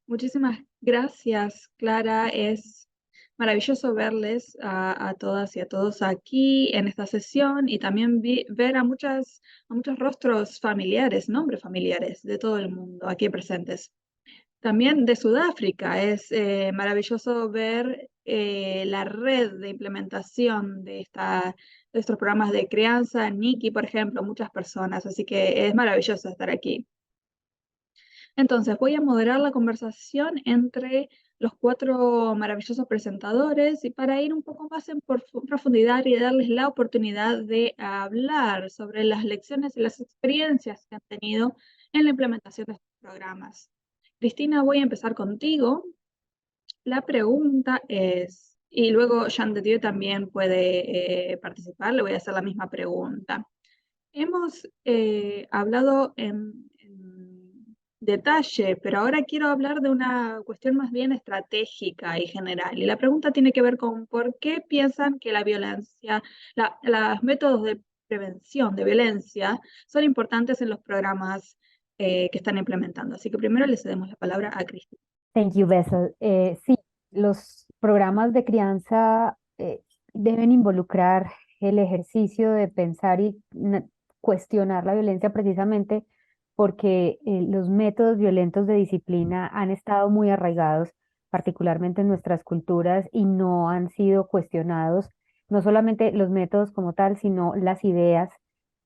Muchísimas gracias, Clara. Es maravilloso verles a todas y a todos aquí en esta sesión y también ver a muchos rostros familiares, nombres familiares de todo el mundo aquí presentes. También de Sudáfrica. Es maravilloso ver la red de implementación de estos programas de crianza, Nikki, por ejemplo, muchas personas, así que es maravilloso estar aquí. Entonces, voy a moderar la conversación entre los 4 maravillosos presentadores y para ir un poco más en profundidad y darles la oportunidad de hablar sobre las lecciones y las experiencias que han tenido en la implementación de estos programas. Cristina, voy a empezar contigo. La pregunta es, y luego Jean de Dieu también puede participar, le voy a hacer la misma pregunta. Hemos hablado en detalle, pero ahora quiero hablar de una cuestión más bien estratégica y general. Y la pregunta tiene que ver con por qué piensan que la violencia, los métodos de prevención de violencia son importantes en los programas que están implementando. Así que primero le cedemos la palabra a Cristina. Thank you, Bessel. Sí, los programas de crianza deben involucrar el ejercicio de pensar y cuestionar la violencia precisamente porque los métodos violentos de disciplina han estado muy arraigados, particularmente en nuestras culturas, y no han sido cuestionados, no solamente los métodos como tal, sino las ideas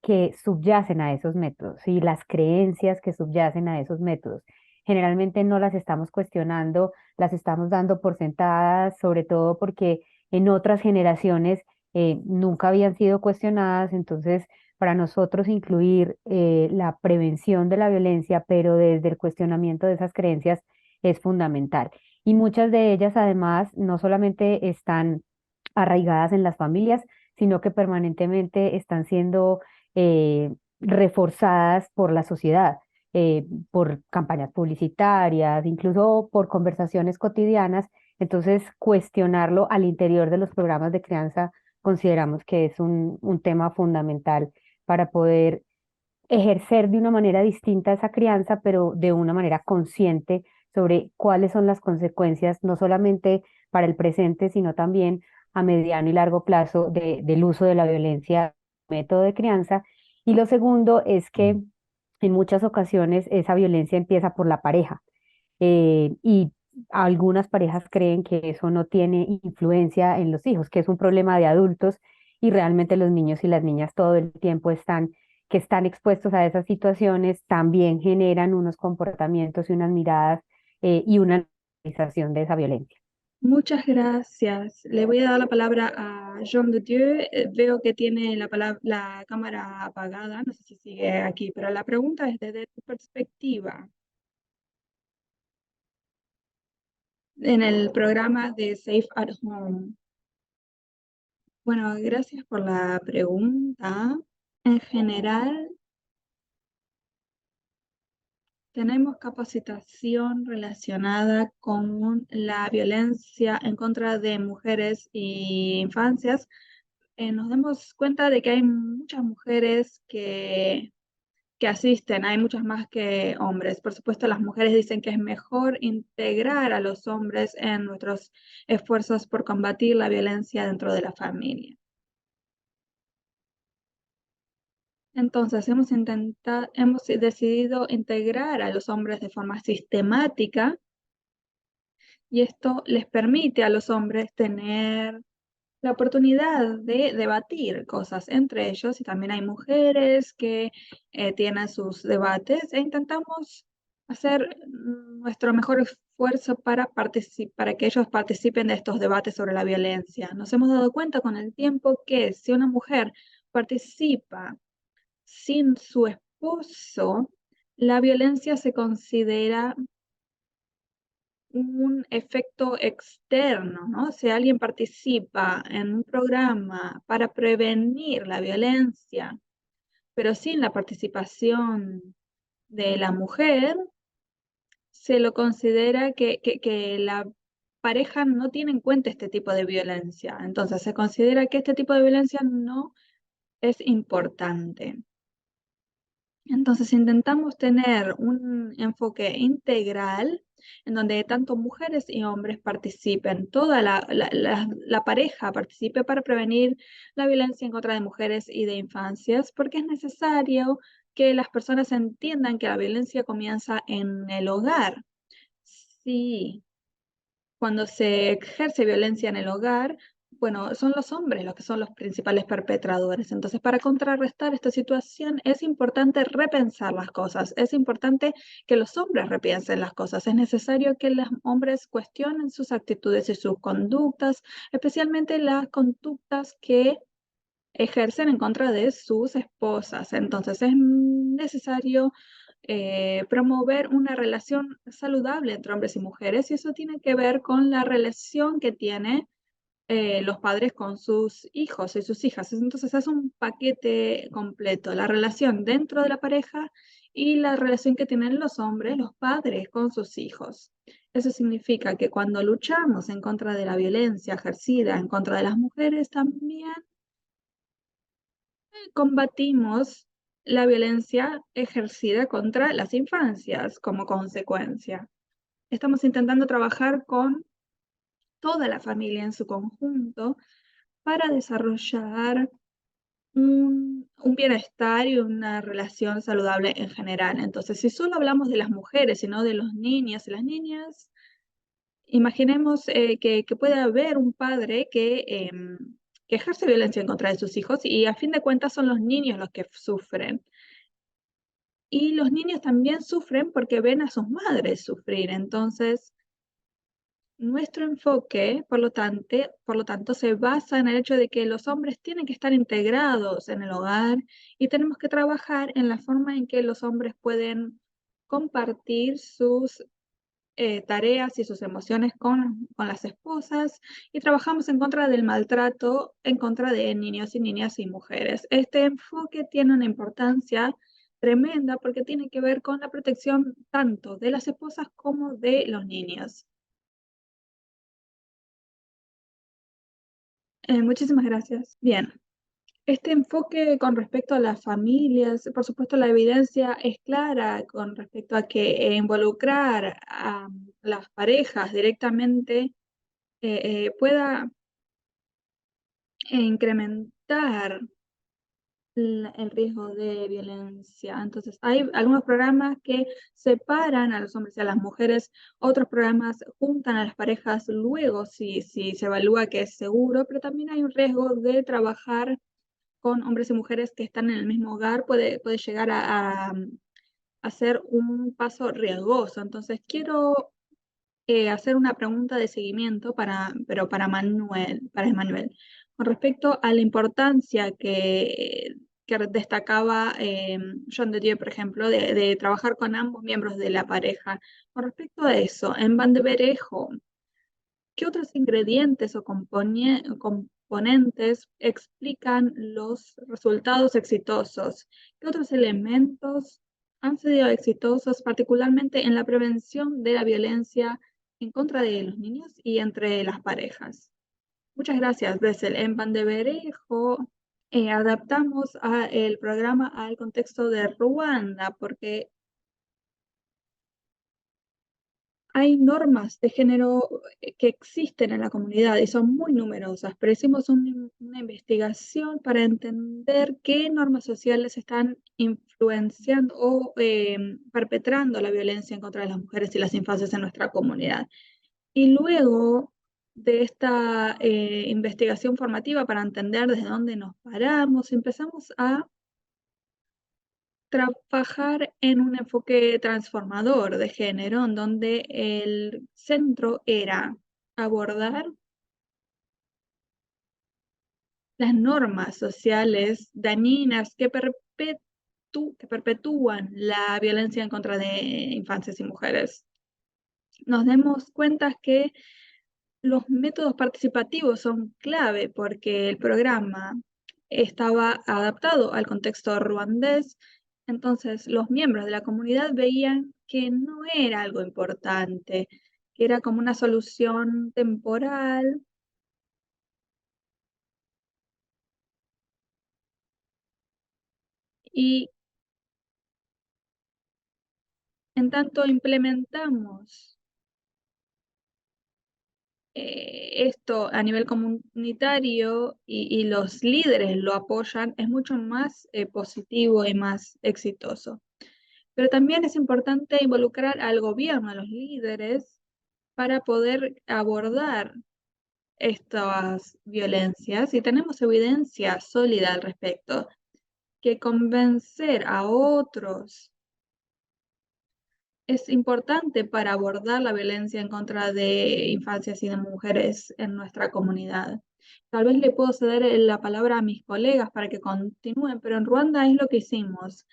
que subyacen a esos métodos y las creencias que subyacen a esos métodos. Generalmente no las estamos cuestionando, las estamos dando por sentadas, sobre todo porque en otras generaciones nunca habían sido cuestionadas, entonces para nosotros incluir la prevención de la violencia, pero desde el cuestionamiento de esas creencias es fundamental. Y muchas de ellas además no solamente están arraigadas en las familias, sino que permanentemente están siendo reforzadas por la sociedad, por campañas publicitarias, incluso por conversaciones cotidianas. Entonces, cuestionarlo al interior de los programas de crianza consideramos que es un tema fundamental para poder ejercer de una manera distinta esa crianza, pero de una manera consciente sobre cuáles son las consecuencias, no solamente para el presente, sino también a mediano y largo plazo del uso de la violencia como método de crianza. Y lo segundo es que en muchas ocasiones esa violencia empieza por la pareja y algunas parejas creen que eso no tiene influencia en los hijos, que es un problema de adultos y realmente los niños y las niñas todo el tiempo que están expuestos a esas situaciones, también generan unos comportamientos y unas miradas y una normalización de esa violencia. Muchas gracias. Le voy a dar la palabra a Jean de Dieu. Veo que tiene la cámara apagada, no sé si sigue aquí, pero la pregunta es desde tu perspectiva. En el programa de Safe at Home. Bueno, gracias por la pregunta. En general, tenemos capacitación relacionada con la violencia en contra de mujeres e infancias. Nos damos cuenta de que hay muchas mujeres que asisten, hay muchas más que hombres. Por supuesto, las mujeres dicen que es mejor integrar a los hombres en nuestros esfuerzos por combatir la violencia dentro de la familia. Entonces, hemos decidido integrar a los hombres de forma sistemática y esto les permite a los hombres tener la oportunidad de debatir cosas entre ellos y también hay mujeres que tienen sus debates e intentamos hacer nuestro mejor esfuerzo para que ellos participen de estos debates sobre la violencia. Nos hemos dado cuenta con el tiempo que si una mujer participa sin su esposo, la violencia se considera un efecto externo, ¿no? Si alguien participa en un programa para prevenir la violencia, pero sin la participación de la mujer, se lo considera que la pareja no tiene en cuenta este tipo de violencia. Entonces, se considera que este tipo de violencia no es importante. Entonces intentamos tener un enfoque integral en donde tanto mujeres y hombres participen, toda la pareja participe para prevenir la violencia en contra de mujeres y de infancias, porque es necesario que las personas entiendan que la violencia comienza en el hogar. Sí, cuando se ejerce violencia en el hogar, bueno, son los hombres los que son los principales perpetradores. Entonces, para contrarrestar esta situación es importante repensar las cosas, es importante que los hombres repiensen las cosas, es necesario que los hombres cuestionen sus actitudes y sus conductas, especialmente las conductas que ejercen en contra de sus esposas. Entonces, es necesario promover una relación saludable entre hombres y mujeres, y eso tiene que ver con la relación que tienen los padres con sus hijos y sus hijas. Entonces es un paquete completo, la relación dentro de la pareja y la relación que tienen los hombres, los padres con sus hijos. Eso significa que cuando luchamos en contra de la violencia ejercida en contra de las mujeres, también combatimos la violencia ejercida contra las infancias como consecuencia. Estamos intentando trabajar con toda la familia en su conjunto para desarrollar un bienestar y una relación saludable en general. Entonces, si solo hablamos de las mujeres y no de los niños y las niñas, imaginemos que puede haber un padre que ejerce violencia en contra de sus hijos y a fin de cuentas son los niños los que sufren. Y los niños también sufren porque ven a sus madres sufrir. Entonces, nuestro enfoque, por lo tanto, se basa en el hecho de que los hombres tienen que estar integrados en el hogar y tenemos que trabajar en la forma en que los hombres pueden compartir sus tareas y sus emociones con las esposas, y trabajamos en contra del maltrato, en contra de niños y niñas y mujeres. Este enfoque tiene una importancia tremenda porque tiene que ver con la protección tanto de las esposas como de los niños. Muchísimas gracias. Bien, este enfoque con respecto a las familias, por supuesto la evidencia es clara con respecto a que involucrar a las parejas directamente pueda incrementar el riesgo de violencia. Entonces, hay algunos programas que separan a los hombres y a las mujeres, otros programas juntan a las parejas luego si se evalúa que es seguro, pero también hay un riesgo de trabajar con hombres y mujeres que están en el mismo hogar, puede llegar a ser un paso riesgoso. Entonces, quiero hacer una pregunta de seguimiento pero para Emmanuel, con respecto a la importancia que destacaba John de Dieu, por ejemplo, de trabajar con ambos miembros de la pareja. Con respecto a eso, en Bandeberejo, ¿qué otros ingredientes o componentes explican los resultados exitosos? ¿Qué otros elementos han sido exitosos, particularmente en la prevención de la violencia en contra de los niños y entre las parejas? Muchas gracias, Bessel. En Bandeberejo adaptamos el programa al contexto de Ruanda porque hay normas de género que existen en la comunidad y son muy numerosas, pero hicimos una investigación para entender qué normas sociales están influenciando o perpetrando la violencia en contra de las mujeres y las infancias en nuestra comunidad. Y luego de esta investigación formativa para entender desde dónde nos paramos, empezamos a trabajar en un enfoque transformador de género, en donde el centro era abordar las normas sociales dañinas que perpetúan la violencia en contra de infancias y mujeres. Nos demos cuenta que los métodos participativos son clave porque el programa estaba adaptado al contexto ruandés. Entonces, los miembros de la comunidad veían que no era algo importante, que era como una solución temporal. Y en tanto implementamos esto a nivel comunitario y los líderes lo apoyan, es mucho más positivo y más exitoso. Pero también es importante involucrar al gobierno, a los líderes, para poder abordar estas violencias y tenemos evidencia sólida al respecto, que convencer a otros es importante para abordar la violencia en contra de infancias y de mujeres en nuestra comunidad. Tal vez le puedo ceder la palabra a mis colegas para que continúen, pero en Ruanda es lo que hicimos.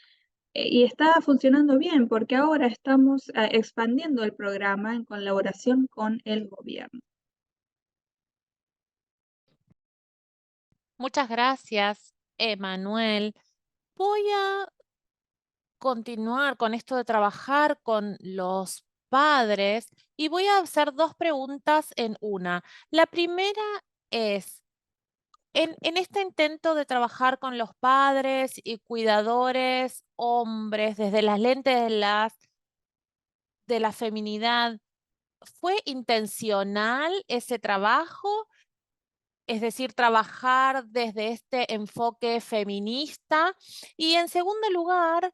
Y está funcionando bien porque ahora estamos expandiendo el programa en colaboración con el gobierno. Muchas gracias, Emanuel. Voy a continuar con esto de trabajar con los padres y voy a hacer dos preguntas en una. La primera es, en este intento de trabajar con los padres y cuidadores hombres desde las lentes de la feminidad, ¿fue intencional ese trabajo? Es decir, trabajar desde este enfoque feminista. Y en segundo lugar,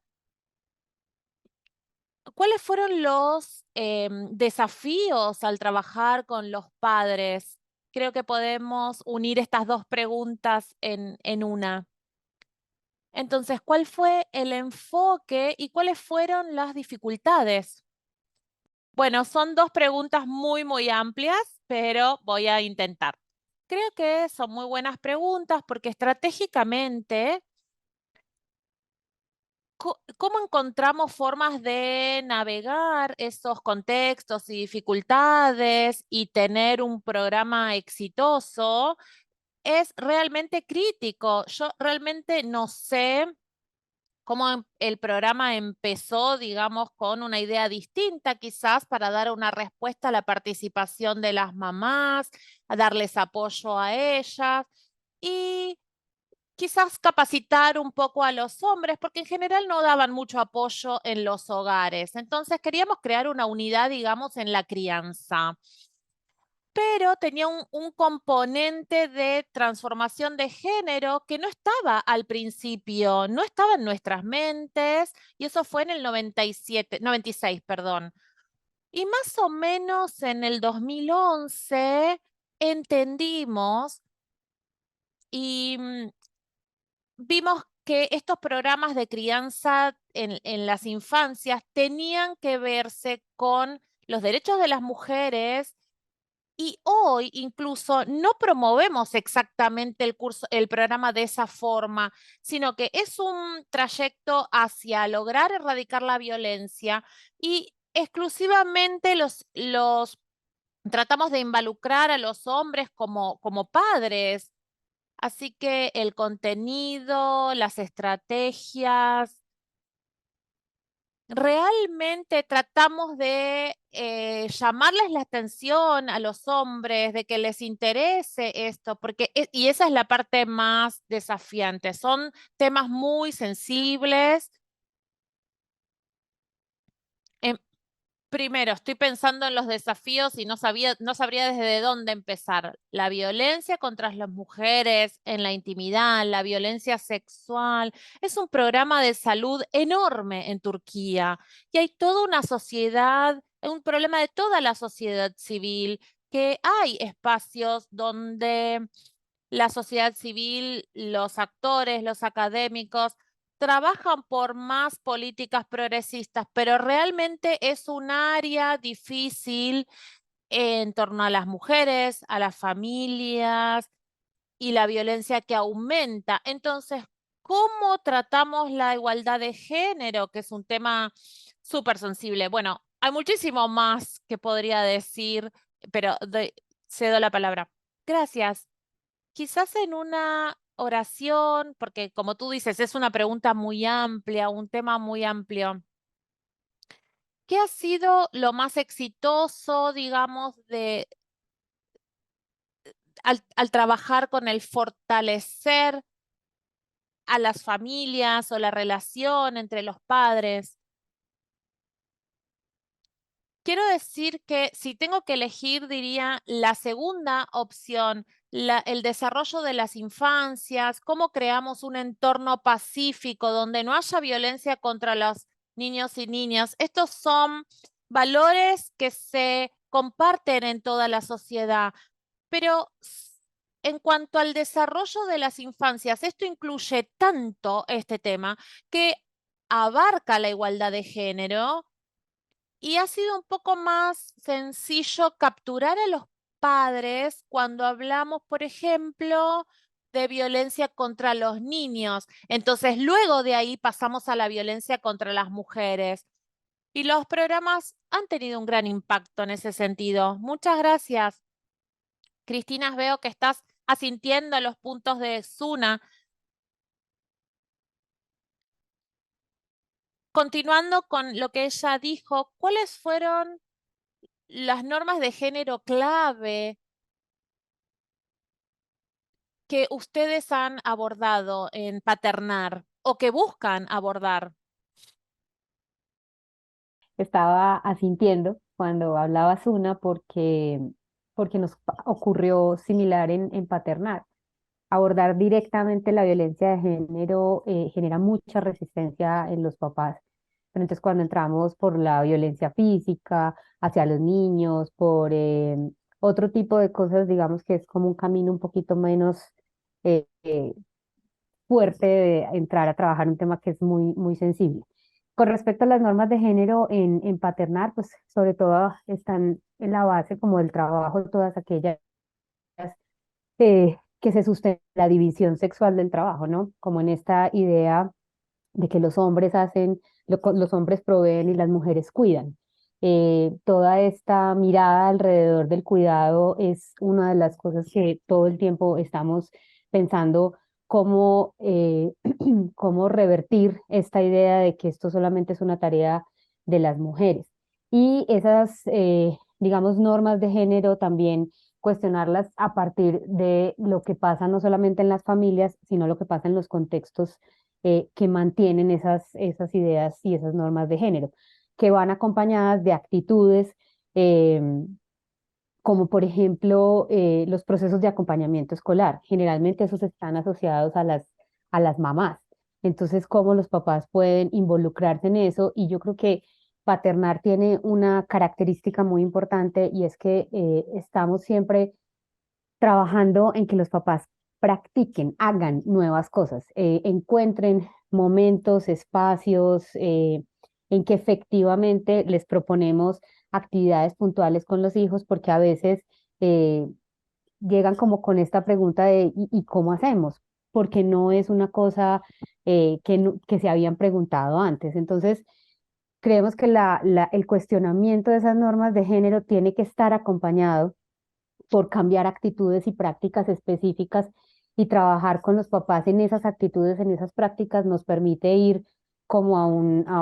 ¿cuáles fueron los desafíos al trabajar con los padres? Creo que podemos unir estas dos preguntas en una. Entonces, ¿cuál fue el enfoque y cuáles fueron las dificultades? Bueno, son dos preguntas muy amplias, pero voy a intentar. Creo que son muy buenas preguntas porque estratégicamente, ¿cómo encontramos formas de navegar esos contextos y dificultades y tener un programa exitoso? Es realmente crítico. Yo realmente no sé cómo el programa empezó, digamos, con una idea distinta quizás para dar una respuesta a la participación de las mamás, a darles apoyo a ellas y quizás capacitar un poco a los hombres, porque en general no daban mucho apoyo en los hogares. Entonces queríamos crear una unidad, digamos, en la crianza, pero tenía un componente de transformación de género que no estaba al principio, no estaba en nuestras mentes, y eso fue en el 96, perdón. Y más o menos en el 2011 entendimos y vimos que estos programas de crianza en las infancias tenían que verse con los derechos de las mujeres. Y hoy incluso no promovemos exactamente el programa de esa forma, sino que es un trayecto hacia lograr erradicar la violencia y exclusivamente los tratamos de involucrar a los hombres como padres. Así que el contenido, las estrategias, realmente tratamos de llamarles la atención a los hombres, de que les interese esto, porque, y esa es la parte más desafiante. Son temas muy sensibles. Em, Primero, estoy pensando en los desafíos y no sabría desde dónde empezar. La violencia contra las mujeres en la intimidad, la violencia sexual. Es un programa de salud enorme en Turquía y hay toda una sociedad, un problema de toda la sociedad civil, que hay espacios donde la sociedad civil, los actores, los académicos, trabajan por más políticas progresistas, pero realmente es un área difícil en torno a las mujeres, a las familias y la violencia que aumenta. Entonces, ¿cómo tratamos la igualdad de género, que es un tema súper sensible? Bueno, hay muchísimo más que podría decir, pero cedo la palabra. Gracias. Quizás en una oración, porque como tú dices, es una pregunta muy amplia, un tema muy amplio. ¿Qué ha sido lo más exitoso, digamos, al trabajar con el fortalecer a las familias o la relación entre los padres? Quiero decir que si tengo que elegir, diría la segunda opción, el desarrollo de las infancias, cómo creamos un entorno pacífico donde no haya violencia contra los niños y niñas. Estos son valores que se comparten en toda la sociedad. Pero en cuanto al desarrollo de las infancias, esto incluye tanto este tema que abarca la igualdad de género y ha sido un poco más sencillo capturar a los padres cuando hablamos, por ejemplo, de violencia contra los niños. Entonces, luego de ahí pasamos a la violencia contra las mujeres. Y los programas han tenido un gran impacto en ese sentido. Muchas gracias. Cristina, veo que estás asintiendo a los puntos de Suna. Continuando con lo que ella dijo, ¿cuáles fueron las normas de género clave que ustedes han abordado en Paternar o que buscan abordar? Estaba asintiendo cuando hablaba Suna porque nos ocurrió similar en Paternar. Abordar directamente la violencia de género genera mucha resistencia en los papás. Pero entonces cuando entramos por la violencia física hacia los niños, por otro tipo de cosas, digamos que es como un camino un poquito menos eh, eh, fuerte de entrar a trabajar un tema que es muy sensible. Con respecto a las normas de género en Paternar, pues sobre todo están en la base como del trabajo todas aquellas que se sustenta la división sexual del trabajo, ¿no? Como en esta idea de que los hombres hacen, los hombres proveen y las mujeres cuidan. Toda esta mirada alrededor del cuidado es una de las cosas que todo el tiempo estamos pensando cómo, cómo revertir esta idea de que esto solamente es una tarea de las mujeres. Y esas, digamos, normas de género también cuestionarlas a partir de lo que pasa no solamente en las familias, sino lo que pasa en los contextos que mantienen esas ideas y esas normas de género, que van acompañadas de actitudes como por ejemplo los procesos de acompañamiento escolar. Generalmente esos están asociados a las mamás. Entonces, cómo los papás pueden involucrarse en eso. Y yo creo que Paternar tiene una característica muy importante y es que estamos siempre trabajando en que los papás practiquen, hagan nuevas cosas, encuentren momentos, espacios en que efectivamente les proponemos actividades puntuales con los hijos, porque a veces eh, llegan como con esta pregunta de y cómo hacemos? Porque no es una cosa que se habían preguntado antes. Entonces, creemos que el cuestionamiento de esas normas de género tiene que estar acompañado por cambiar actitudes y prácticas específicas y trabajar con los papás en esas actitudes, en esas prácticas, nos permite ir como a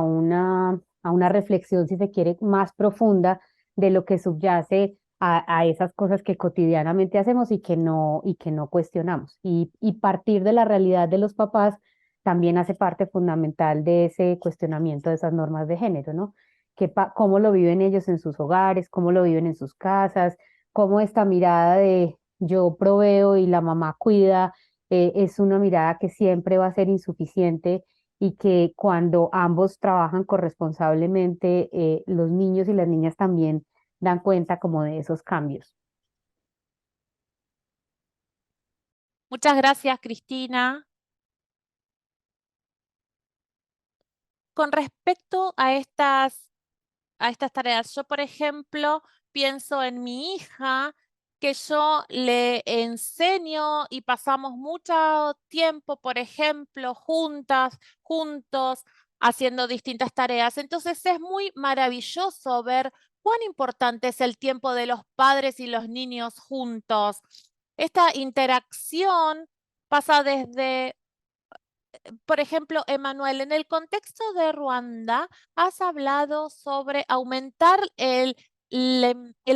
una reflexión, si se quiere, más profunda de lo que subyace a esas cosas que cotidianamente hacemos y que no cuestionamos. Y partir de la realidad de los papás también hace parte fundamental de ese cuestionamiento de esas normas de género, ¿no? Cómo lo viven ellos en sus hogares, cómo lo viven en sus casas, cómo esta mirada de yo proveo y la mamá cuida es una mirada que siempre va a ser insuficiente y que cuando ambos trabajan corresponsablemente, los niños y las niñas también dan cuenta como de esos cambios. Muchas gracias, Cristina. Con respecto a estas tareas, yo, por ejemplo, pienso en mi hija, que yo le enseño y pasamos mucho tiempo, por ejemplo, juntos, haciendo distintas tareas. Entonces es muy maravilloso ver cuán importante es el tiempo de los padres y los niños juntos. Esta interacción pasa desde por ejemplo, Emanuel, en el contexto de Ruanda, has hablado sobre aumentar el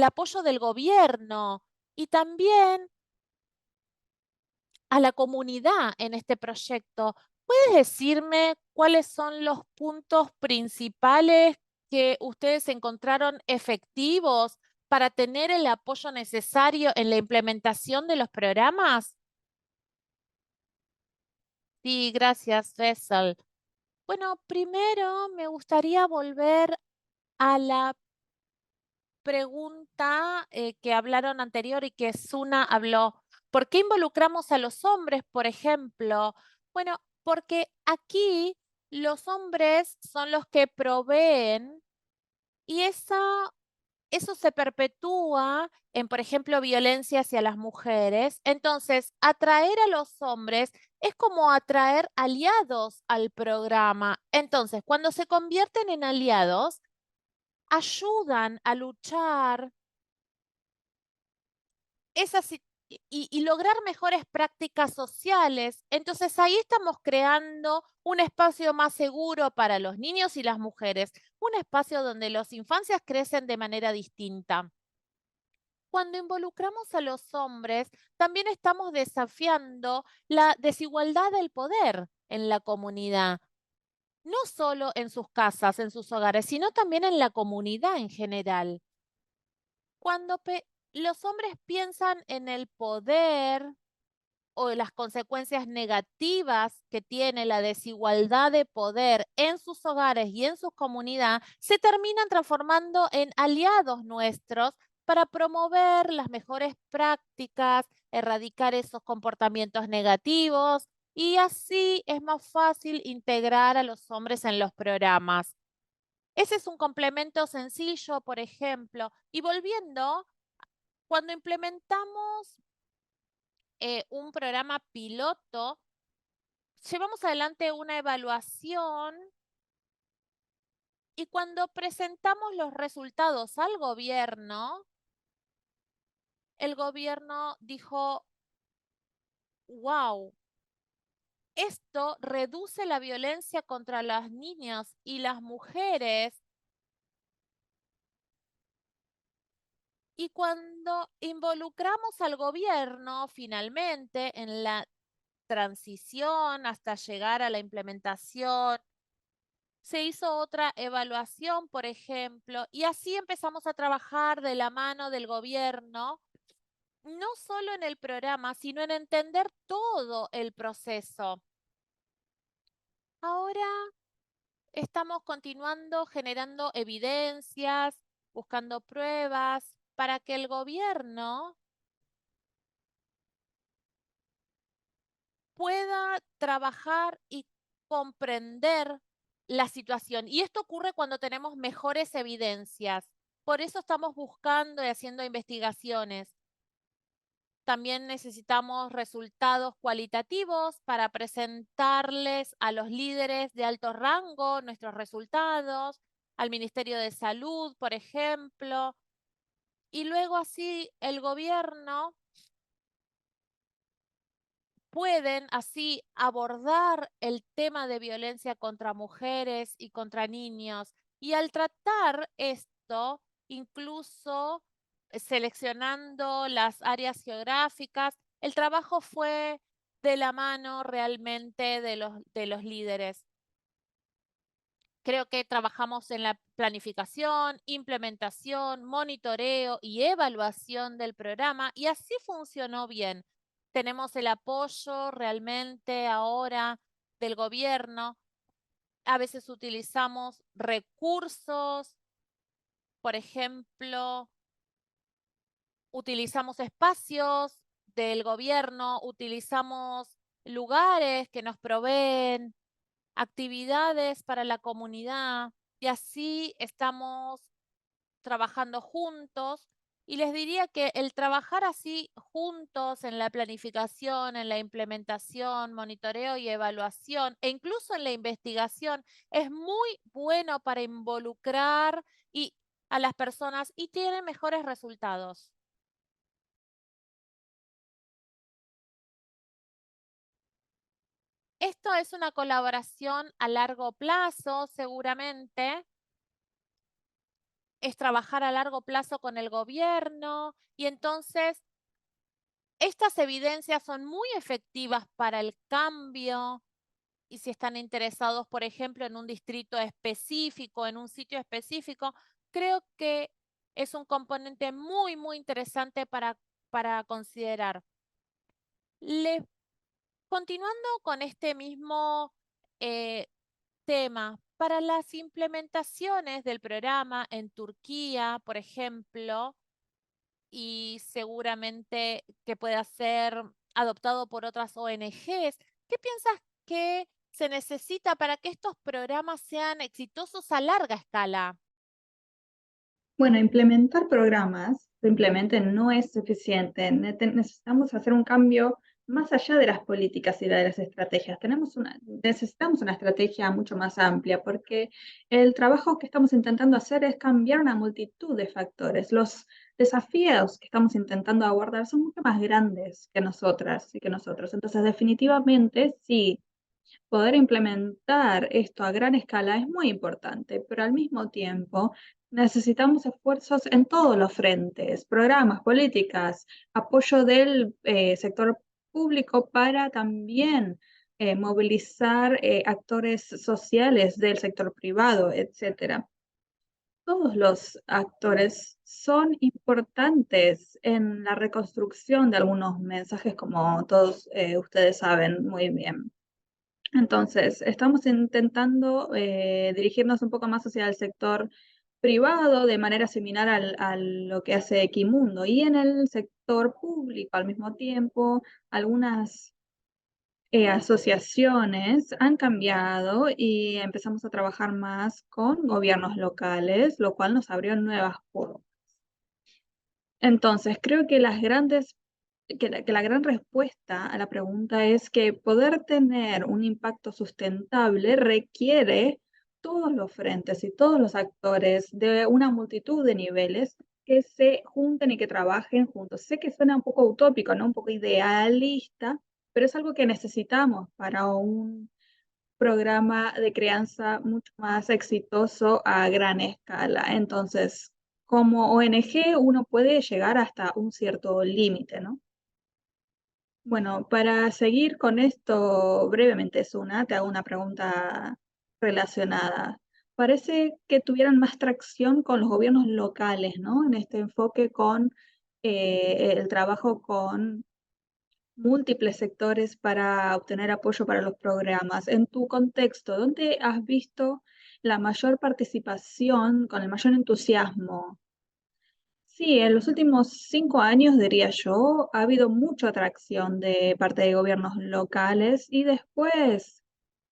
apoyo del gobierno y también a la comunidad en este proyecto. ¿Puedes decirme cuáles son los puntos principales que ustedes encontraron efectivos para tener el apoyo necesario en la implementación de los programas? Sí, gracias, Faisal. Bueno, primero me gustaría volver a la pregunta que hablaron anterior y que Suna habló. ¿Por qué involucramos a los hombres, por ejemplo? Bueno, porque aquí los hombres son los que proveen y eso se perpetúa en, por ejemplo, violencia hacia las mujeres. Entonces, atraer a los hombres es como atraer aliados al programa. Entonces, cuando se convierten en aliados, ayudan a luchar y lograr mejores prácticas sociales. Entonces ahí estamos creando un espacio más seguro para los niños y las mujeres, un espacio donde las infancias crecen de manera distinta. Cuando involucramos a los hombres, también estamos desafiando la desigualdad del poder en la comunidad, no solo en sus casas, en sus hogares, sino también en la comunidad en general. Cuando los hombres piensan en el poder o en las consecuencias negativas que tiene la desigualdad de poder en sus hogares y en su comunidad, se terminan transformando en aliados nuestros para promover las mejores prácticas, erradicar esos comportamientos negativos y así es más fácil integrar a los hombres en los programas. Ese es un complemento sencillo, por ejemplo. Y volviendo, cuando implementamos un programa piloto, llevamos adelante una evaluación y cuando presentamos los resultados al gobierno, el gobierno dijo, wow, esto reduce la violencia contra los niños y las mujeres. Y cuando involucramos al gobierno finalmente en la transición hasta llegar a la implementación, se hizo otra evaluación, por ejemplo, y así empezamos a trabajar de la mano del gobierno, no solo en el programa, sino en entender todo el proceso. Ahora estamos continuando generando evidencias, buscando pruebas para que el gobierno pueda trabajar y comprender la situación. Y esto ocurre cuando tenemos mejores evidencias. Por eso estamos buscando y haciendo investigaciones. También necesitamos resultados cualitativos para presentarles a los líderes de alto rango nuestros resultados, al Ministerio de Salud, por ejemplo. Y luego así el gobierno pueden así abordar el tema de violencia contra mujeres y contra niños. Y al tratar esto, incluso seleccionando las áreas geográficas, el trabajo fue de la mano realmente de los líderes. Creo que trabajamos en la planificación, implementación, monitoreo y evaluación del programa y así funcionó bien. Tenemos el apoyo realmente ahora del gobierno. A veces utilizamos recursos, por ejemplo, utilizamos espacios del gobierno, utilizamos lugares que nos proveen actividades para la comunidad y así estamos trabajando juntos. Y les diría que el trabajar así juntos en la planificación, en la implementación, monitoreo y evaluación, e incluso en la investigación, es muy bueno para involucrar a las personas y tiene mejores resultados. Esto es una colaboración a largo plazo, seguramente. Es trabajar a largo plazo con el gobierno y entonces estas evidencias son muy efectivas para el cambio y si están interesados, por ejemplo, en un distrito específico, en un sitio específico, creo que es un componente muy, muy interesante para considerar. Continuando con este mismo tema, Para las implementaciones del programa en Turquía, por ejemplo, y seguramente que pueda ser adoptado por otras ONGs, ¿qué piensas que se necesita para que estos programas sean exitosos a larga escala? Bueno, implementar programas simplemente no es suficiente. Necesitamos hacer un cambio más allá de las políticas y de las estrategias. Necesitamos una estrategia mucho más amplia porque el trabajo que estamos intentando hacer es cambiar una multitud de factores. Los desafíos que estamos intentando abordar son mucho más grandes que nosotras y que nosotros. Entonces, definitivamente, sí, poder implementar esto a gran escala es muy importante, pero al mismo tiempo necesitamos esfuerzos en todos los frentes, programas, políticas, apoyo del sector público para también movilizar actores sociales del sector privado, etcétera. Todos los actores son importantes en la reconstrucción de algunos mensajes, como todos ustedes saben muy bien. Entonces, estamos intentando dirigirnos un poco más hacia el sector privado de manera similar a lo que hace Equimundo, y en el sector público al mismo tiempo algunas asociaciones han cambiado y empezamos a trabajar más con gobiernos locales, lo cual nos abrió nuevas puertas. Entonces, creo que la gran respuesta a la pregunta es que poder tener un impacto sustentable requiere todos los frentes y todos los actores de una multitud de niveles que se junten y que trabajen juntos. Sé que suena un poco utópico, ¿no? Un poco idealista, pero es algo que necesitamos para un programa de crianza mucho más exitoso a gran escala. Entonces, como ONG, uno puede llegar hasta un cierto límite, ¿no? Bueno, para seguir con esto brevemente, Suna, te hago una pregunta relacionada. Parece que tuvieran más tracción con los gobiernos locales, ¿no? En este enfoque con el trabajo con múltiples sectores para obtener apoyo para los programas. En tu contexto, ¿dónde has visto la mayor participación, con el mayor entusiasmo? Sí, en los últimos 5 años, diría yo, ha habido mucha atracción de parte de gobiernos locales, y después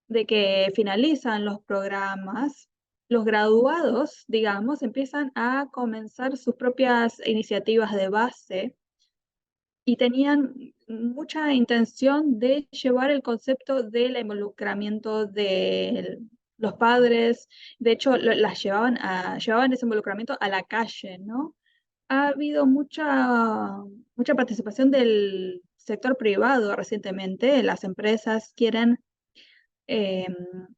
de que finalizan los programas, los graduados, digamos, empiezan a comenzar sus propias iniciativas de base y tenían mucha intención de llevar el concepto del involucramiento de los padres. De hecho, llevaban ese involucramiento a la calle, ¿no? Ha habido mucha participación del sector privado recientemente. Las empresas quieren eh,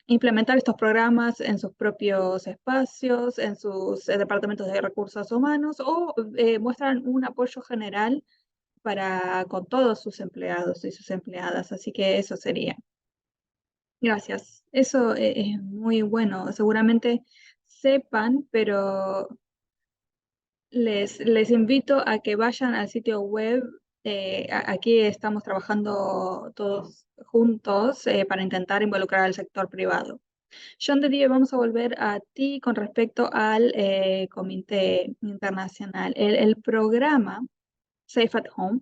implementar estos programas en sus propios espacios, en sus departamentos de recursos humanos, o muestran un apoyo general con todos sus empleados y sus empleadas. Así que eso sería. Gracias. Eso es muy bueno. Seguramente sepan, pero les invito a que vayan al sitio web. Aquí estamos trabajando todos juntos para intentar involucrar al sector privado. John de Die, vamos a volver a ti con respecto al Comité Internacional. El programa Safe at Home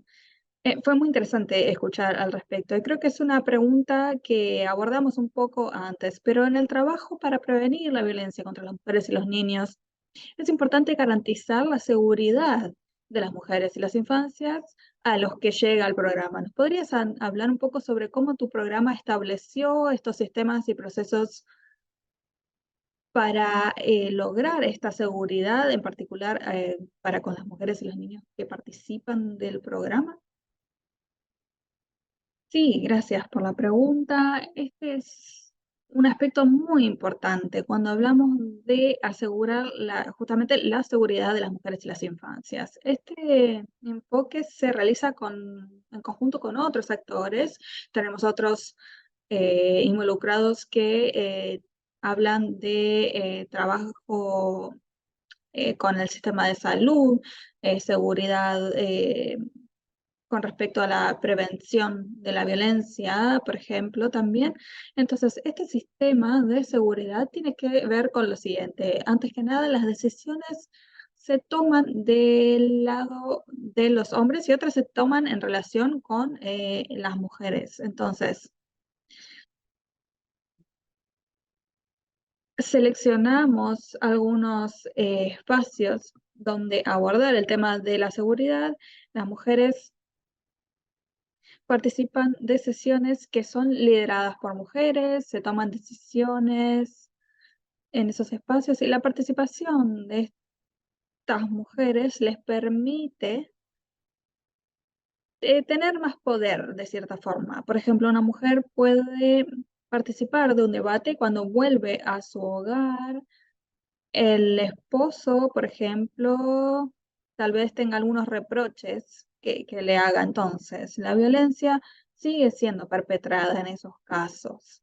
fue muy interesante escuchar al respecto, y creo que es una pregunta que abordamos un poco antes, pero en el trabajo para prevenir la violencia contra las mujeres y los niños, es importante garantizar la seguridad de las mujeres y las infancias a los que llega el programa. ¿Nos podrías hablar un poco sobre cómo tu programa estableció estos sistemas y procesos para lograr esta seguridad, en particular para con las mujeres y los niños que participan del programa? Sí, gracias por la pregunta. Este es un aspecto muy importante cuando hablamos de asegurar justamente la seguridad de las mujeres y las infancias. Este enfoque se realiza en conjunto con otros actores. Tenemos otros involucrados que hablan de trabajo con el sistema de salud, seguridad con respecto a la prevención de la violencia, por ejemplo, también. Entonces, este sistema de seguridad tiene que ver con lo siguiente. Antes que nada, las decisiones se toman del lado de los hombres y otras se toman en relación con las mujeres. Entonces, seleccionamos algunos espacios donde abordar el tema de la seguridad. Las mujeres participan de sesiones que son lideradas por mujeres, se toman decisiones en esos espacios y la participación de estas mujeres les permite tener más poder de cierta forma. Por ejemplo, una mujer puede participar de un debate cuando vuelve a su hogar. El esposo, por ejemplo, tal vez tenga algunos reproches que le haga. Entonces, la violencia sigue siendo perpetrada en esos casos.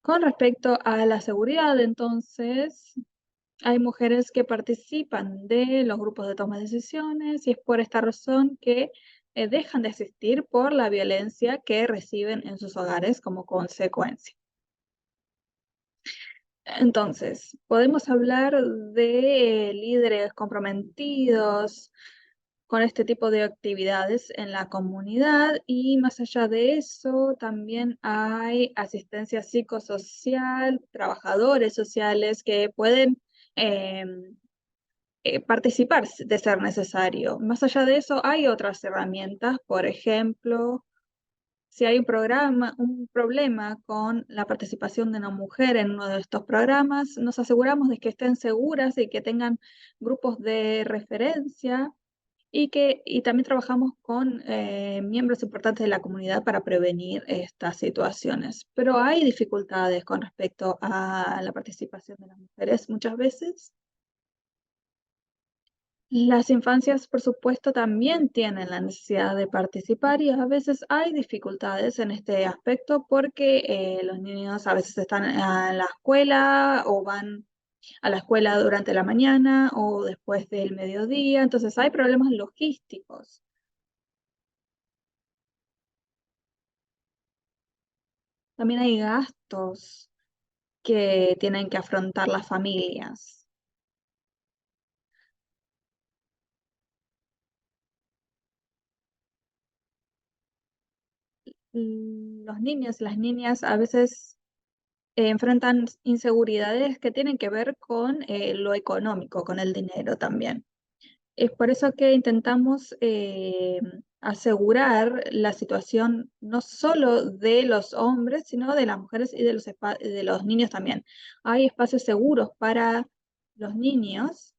Con respecto a la seguridad, entonces, hay mujeres que participan de los grupos de toma de decisiones y es por esta razón que dejan de asistir por la violencia que reciben en sus hogares como consecuencia. Entonces, podemos hablar de líderes comprometidos con este tipo de actividades en la comunidad y más allá de eso, también hay asistencia psicosocial, trabajadores sociales que pueden participar de ser necesario. Más allá de eso, hay otras herramientas, por ejemplo, si hay un problema con la participación de una mujer en uno de estos programas, nos aseguramos de que estén seguras y que tengan grupos de referencia y también trabajamos con miembros importantes de la comunidad para prevenir estas situaciones. Pero hay dificultades con respecto a la participación de las mujeres muchas veces. Las infancias, por supuesto, también tienen la necesidad de participar y a veces hay dificultades en este aspecto porque los niños a veces están en la escuela o van a la escuela durante la mañana o después del mediodía, entonces hay problemas logísticos. También hay gastos que tienen que afrontar las familias. Los niños y las niñas a veces enfrentan inseguridades que tienen que ver con lo económico, con el dinero también. Es por eso que intentamos asegurar la situación no solo de los hombres, sino de las mujeres y de los niños también. Hay espacios seguros para los niños,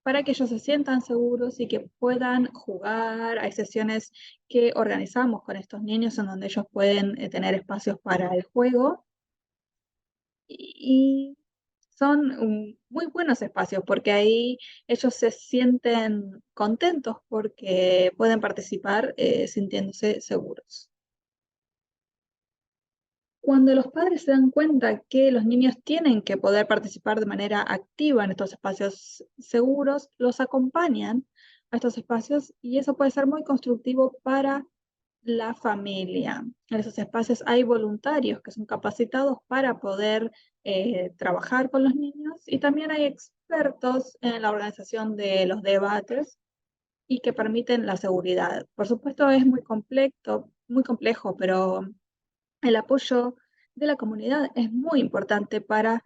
para que ellos se sientan seguros y que puedan jugar. Hay sesiones que organizamos con estos niños en donde ellos pueden tener espacios para el juego y son muy buenos espacios porque ahí ellos se sienten contentos porque pueden participar sintiéndose seguros. Cuando los padres se dan cuenta que los niños tienen que poder participar de manera activa en estos espacios seguros, los acompañan a estos espacios y eso puede ser muy constructivo para la familia. En esos espacios hay voluntarios que son capacitados para poder trabajar con los niños y también hay expertos en la organización de los debates y que permiten la seguridad. Por supuesto es muy complejo, pero el apoyo de la comunidad es muy importante para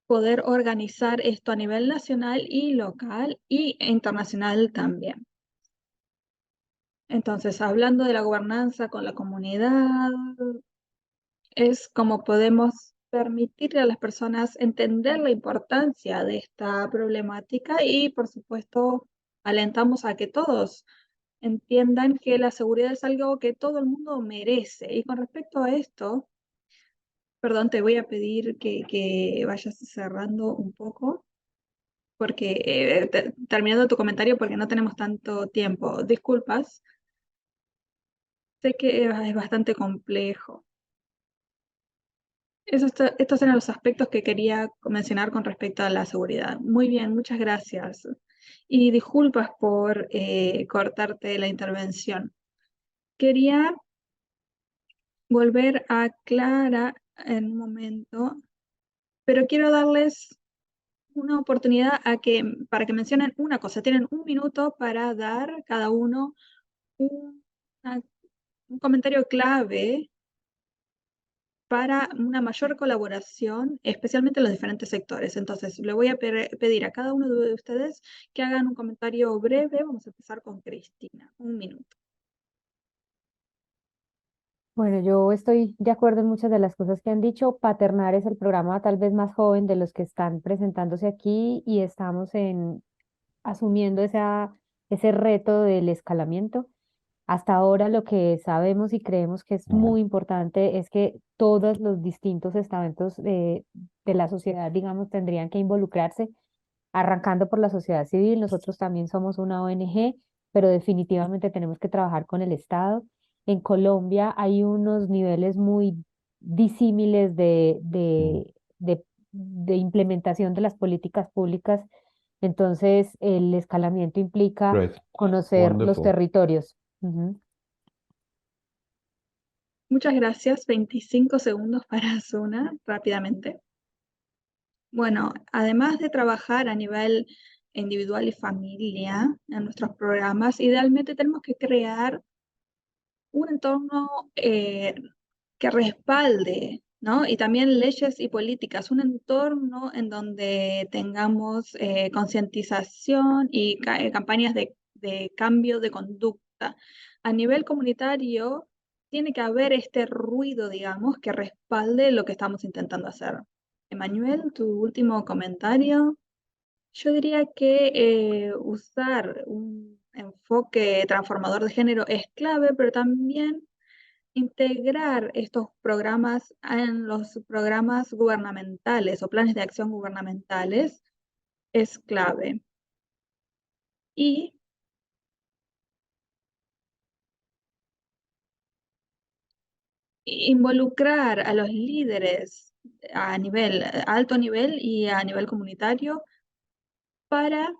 poder organizar esto a nivel nacional y local e internacional también. Entonces, hablando de la gobernanza con la comunidad, es como podemos permitirle a las personas entender la importancia de esta problemática y, por supuesto, alentamos a que todos entiendan que la seguridad es algo que todo el mundo merece. Y con respecto a esto, perdón, te voy a pedir que vayas cerrando un poco, porque terminando tu comentario, porque no tenemos tanto tiempo. Disculpas, sé que es bastante complejo. Estos eran los aspectos que quería mencionar con respecto a la seguridad. Muy bien, muchas gracias. Y disculpas por cortarte la intervención. Quería volver a Clara en un momento, pero quiero darles una oportunidad para que mencionen una cosa. Tienen 1 minuto para dar cada uno un comentario clave para una mayor colaboración, especialmente en los diferentes sectores. Entonces, le voy a pedir a cada uno de ustedes que hagan un comentario breve. Vamos a empezar con Cristina. 1 minuto. Bueno, yo estoy de acuerdo en muchas de las cosas que han dicho. Paternar es el programa tal vez más joven de los que están presentándose aquí y estamos asumiendo ese reto del escalamiento. Hasta ahora lo que sabemos y creemos que es muy importante es que todos los distintos estamentos de la sociedad, digamos, tendrían que involucrarse, arrancando por la sociedad civil. Nosotros también somos una ONG, pero definitivamente tenemos que trabajar con el Estado. En Colombia hay unos niveles muy disímiles de implementación de las políticas públicas. Entonces, el escalamiento implica Great. conocer los Wonderful. territorios. Ujú. Muchas gracias. 25 segundos para Suna, rápidamente. Bueno, además de trabajar a nivel individual y familia en nuestros programas, idealmente tenemos que crear un entorno que respalde, ¿no? Y también leyes y políticas, un entorno en donde tengamos concientización y campañas de cambio de conducta. A nivel comunitario, tiene que haber este ruido, digamos, que respalde lo que estamos intentando hacer. Emanuel, tu último comentario. Yo diría que usar un enfoque transformador de género es clave, pero también integrar estos programas en los programas gubernamentales o planes de acción gubernamentales es clave. Y involucrar a los líderes a alto nivel y a nivel comunitario para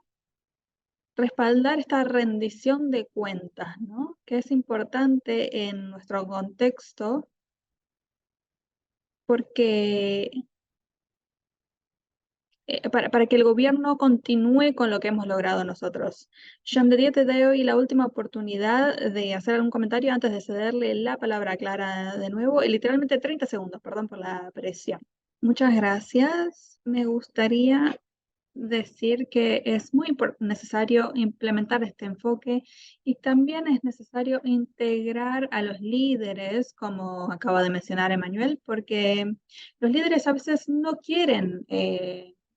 respaldar esta rendición de cuentas, ¿no? Que es importante en nuestro contexto porque para que el gobierno continúe con lo que hemos logrado nosotros. Jean-Didier, te doy la última oportunidad de hacer algún comentario antes de cederle la palabra a Clara de nuevo, y literalmente 30 segundos, perdón por la presión. Muchas gracias. Me gustaría decir que es muy necesario implementar este enfoque y también es necesario integrar a los líderes, como acaba de mencionar Emanuel, porque los líderes a veces no quieren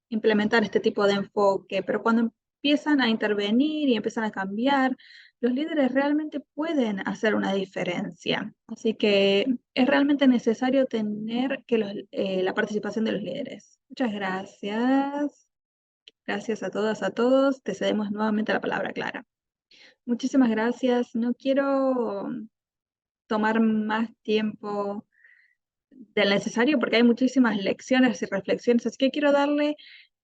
implementar este tipo de enfoque, pero cuando empiezan a intervenir y empiezan a cambiar, los líderes realmente pueden hacer una diferencia. Así que es realmente necesario tener la participación de los líderes. Muchas gracias. Gracias a todas, a todos. Te cedemos nuevamente la palabra, Clara. Muchísimas gracias. No quiero tomar más tiempo del necesario porque hay muchísimas lecciones y reflexiones, así que quiero darle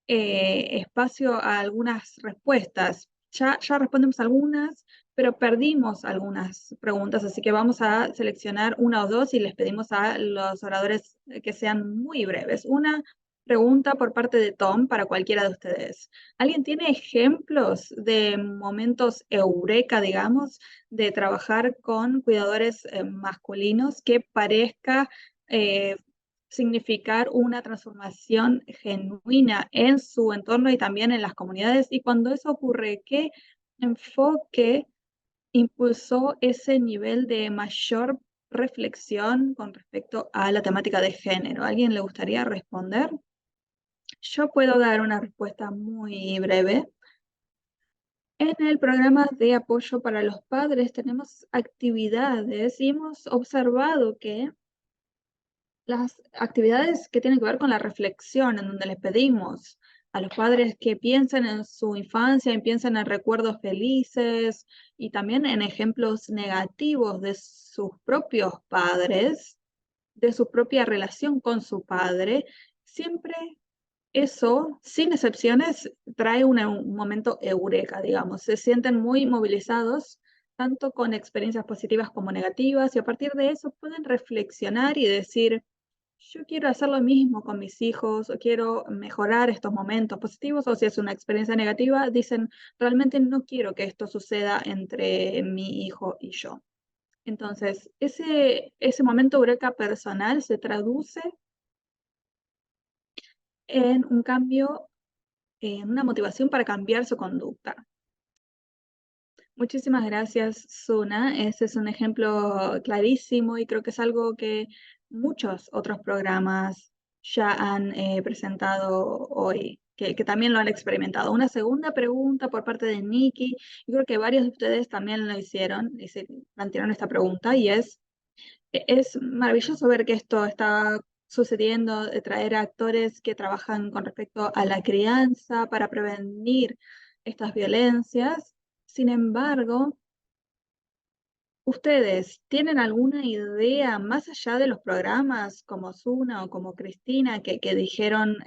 espacio a algunas respuestas. Ya respondimos algunas, pero perdimos algunas preguntas, así que vamos a seleccionar una o dos y les pedimos a los oradores que sean muy breves. Una pregunta por parte de Tom para cualquiera de ustedes. ¿Alguien tiene ejemplos de momentos eureka, digamos, de trabajar con cuidadores masculinos que parezca significar una transformación genuina en su entorno y también en las comunidades? Y cuando eso ocurre, ¿qué enfoque impulsó ese nivel de mayor reflexión con respecto a la temática de género? ¿Alguien le gustaría responder? Yo puedo dar una respuesta muy breve. En el programa de apoyo para los padres tenemos actividades y hemos observado que las actividades que tienen que ver con la reflexión, en donde les pedimos a los padres que piensen en su infancia y piensen en recuerdos felices y también en ejemplos negativos de sus propios padres, de su propia relación con su padre, siempre eso, sin excepciones, trae un momento eureka, digamos. Se sienten muy movilizados, tanto con experiencias positivas como negativas, y a partir de eso pueden reflexionar y decir, yo quiero hacer lo mismo con mis hijos, o quiero mejorar estos momentos positivos, o si es una experiencia negativa, dicen, realmente no quiero que esto suceda entre mi hijo y yo. Entonces, ese momento eureka personal se traduce en un cambio, en una motivación para cambiar su conducta. Muchísimas gracias, Suna. Ese es un ejemplo clarísimo y creo que es algo que muchos otros programas ya han presentado hoy, que también lo han experimentado. Una segunda pregunta por parte de Nikki, yo creo que varios de ustedes también lo hicieron y se plantearon esta pregunta, y es maravilloso ver que esto está sucediendo, de traer a actores que trabajan con respecto a la crianza para prevenir estas violencias. Sin embargo, ¿ustedes tienen alguna idea más allá de los programas como Suna o como Cristina que dijeron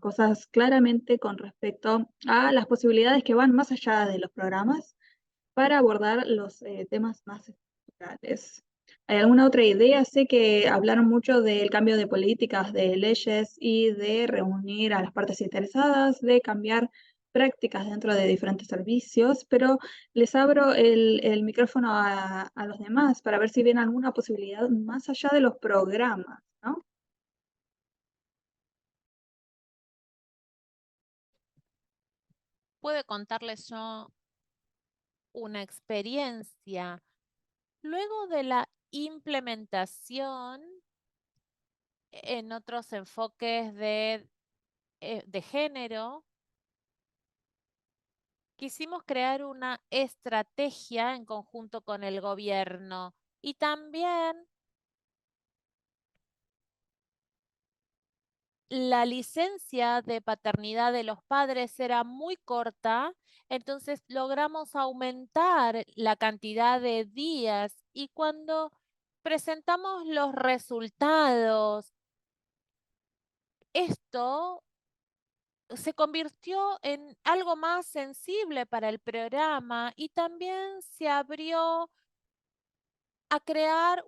cosas claramente con respecto a las posibilidades que van más allá de los programas para abordar los temas más estructurales? ¿Hay alguna otra idea? Sé que hablaron mucho del cambio de políticas, de leyes y de reunir a las partes interesadas, de cambiar prácticas dentro de diferentes servicios, pero les abro el micrófono a los demás para ver si ven alguna posibilidad más allá de los programas, ¿no? Puedo contarles yo una experiencia. Luego de la implementación en otros enfoques de género, quisimos crear una estrategia en conjunto con el gobierno y también la licencia de paternidad de los padres era muy corta, entonces logramos aumentar la cantidad de días y cuando presentamos los resultados, esto se convirtió en algo más sensible para el programa y también se abrió a crear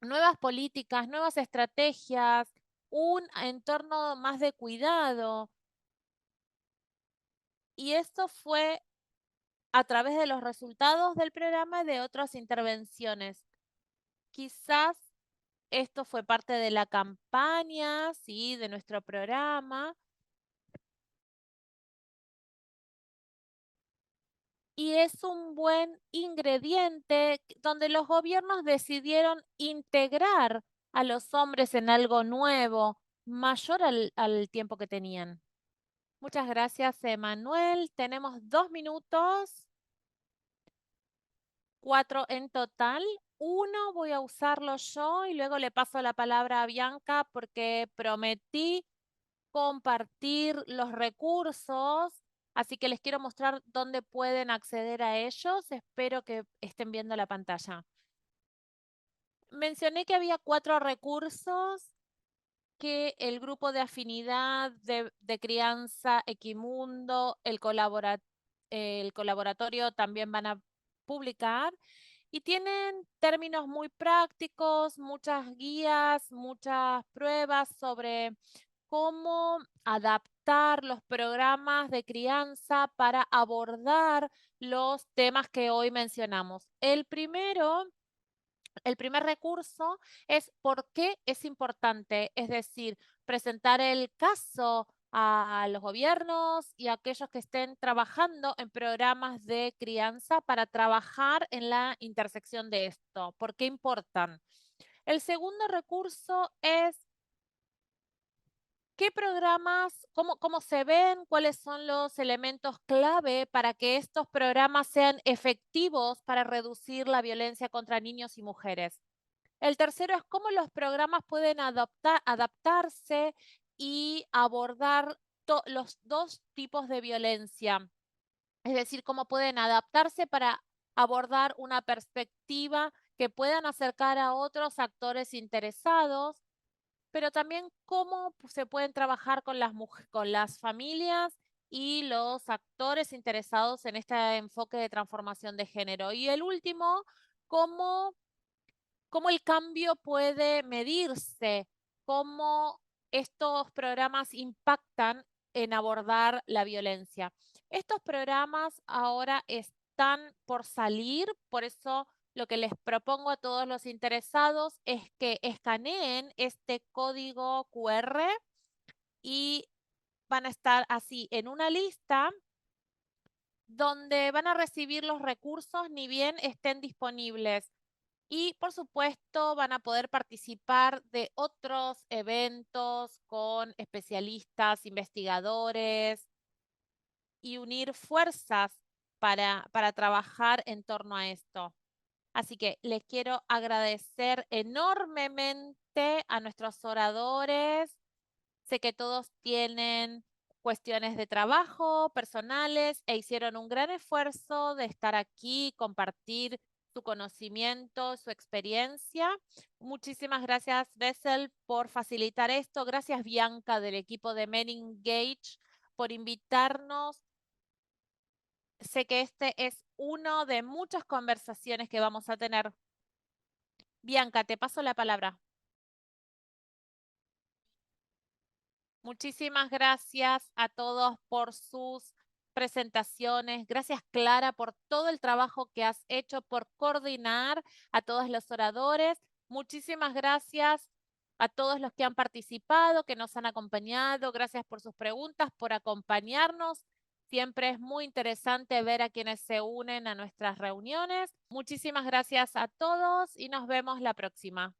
nuevas políticas, nuevas estrategias, un entorno más de cuidado. Y esto fue a través de los resultados del programa y de otras intervenciones. Quizás esto fue parte de la campaña, sí, de nuestro programa. Y es un buen ingrediente donde los gobiernos decidieron integrar a los hombres en algo nuevo, mayor al tiempo que tenían. Muchas gracias, Emanuel. Tenemos 2 minutos, 4 en total. Uno voy a usarlo yo y luego le paso la palabra a Bianca porque prometí compartir los recursos, así que les quiero mostrar dónde pueden acceder a ellos. Espero que estén viendo la pantalla. Mencioné que había 4 recursos que el grupo de afinidad de crianza Equimundo, el colaboratorio también van a publicar y tienen términos muy prácticos, muchas guías, muchas pruebas sobre cómo adaptar los programas de crianza para abordar los temas que hoy mencionamos. El primer recurso es por qué es importante, es decir, presentar el caso a los gobiernos y a aquellos que estén trabajando en programas de crianza para trabajar en la intersección de esto. ¿Por qué importan? El segundo recurso es qué programas, cómo se ven, cuáles son los elementos clave para que estos programas sean efectivos para reducir la violencia contra niños y mujeres. El tercero es cómo los programas pueden adaptarse y abordar los 2 tipos de violencia. Es decir, cómo pueden adaptarse para abordar una perspectiva que puedan acercar a otros actores interesados pero también cómo se pueden trabajar con las familias y los actores interesados en este enfoque de transformación de género. Y el último, cómo el cambio puede medirse, cómo estos programas impactan en abordar la violencia. Estos programas ahora están por salir, por eso lo que les propongo a todos los interesados es que escaneen este código QR y van a estar así en una lista donde van a recibir los recursos ni bien estén disponibles. Y por supuesto van a poder participar de otros eventos con especialistas, investigadores y unir fuerzas para trabajar en torno a esto. Así que les quiero agradecer enormemente a nuestros oradores. Sé que todos tienen cuestiones de trabajo, personales, e hicieron un gran esfuerzo de estar aquí, compartir su conocimiento, su experiencia. Muchísimas gracias, Bessel, por facilitar esto. Gracias, Bianca, del equipo de Men Engage, por invitarnos. Sé que este es uno de muchas conversaciones que vamos a tener. Bianca, te paso la palabra. Muchísimas gracias a todos por sus presentaciones. Gracias, Clara, por todo el trabajo que has hecho, por coordinar a todos los oradores. Muchísimas gracias a todos los que han participado, que nos han acompañado. Gracias por sus preguntas, por acompañarnos. Siempre es muy interesante ver a quienes se unen a nuestras reuniones. Muchísimas gracias a todos y nos vemos la próxima.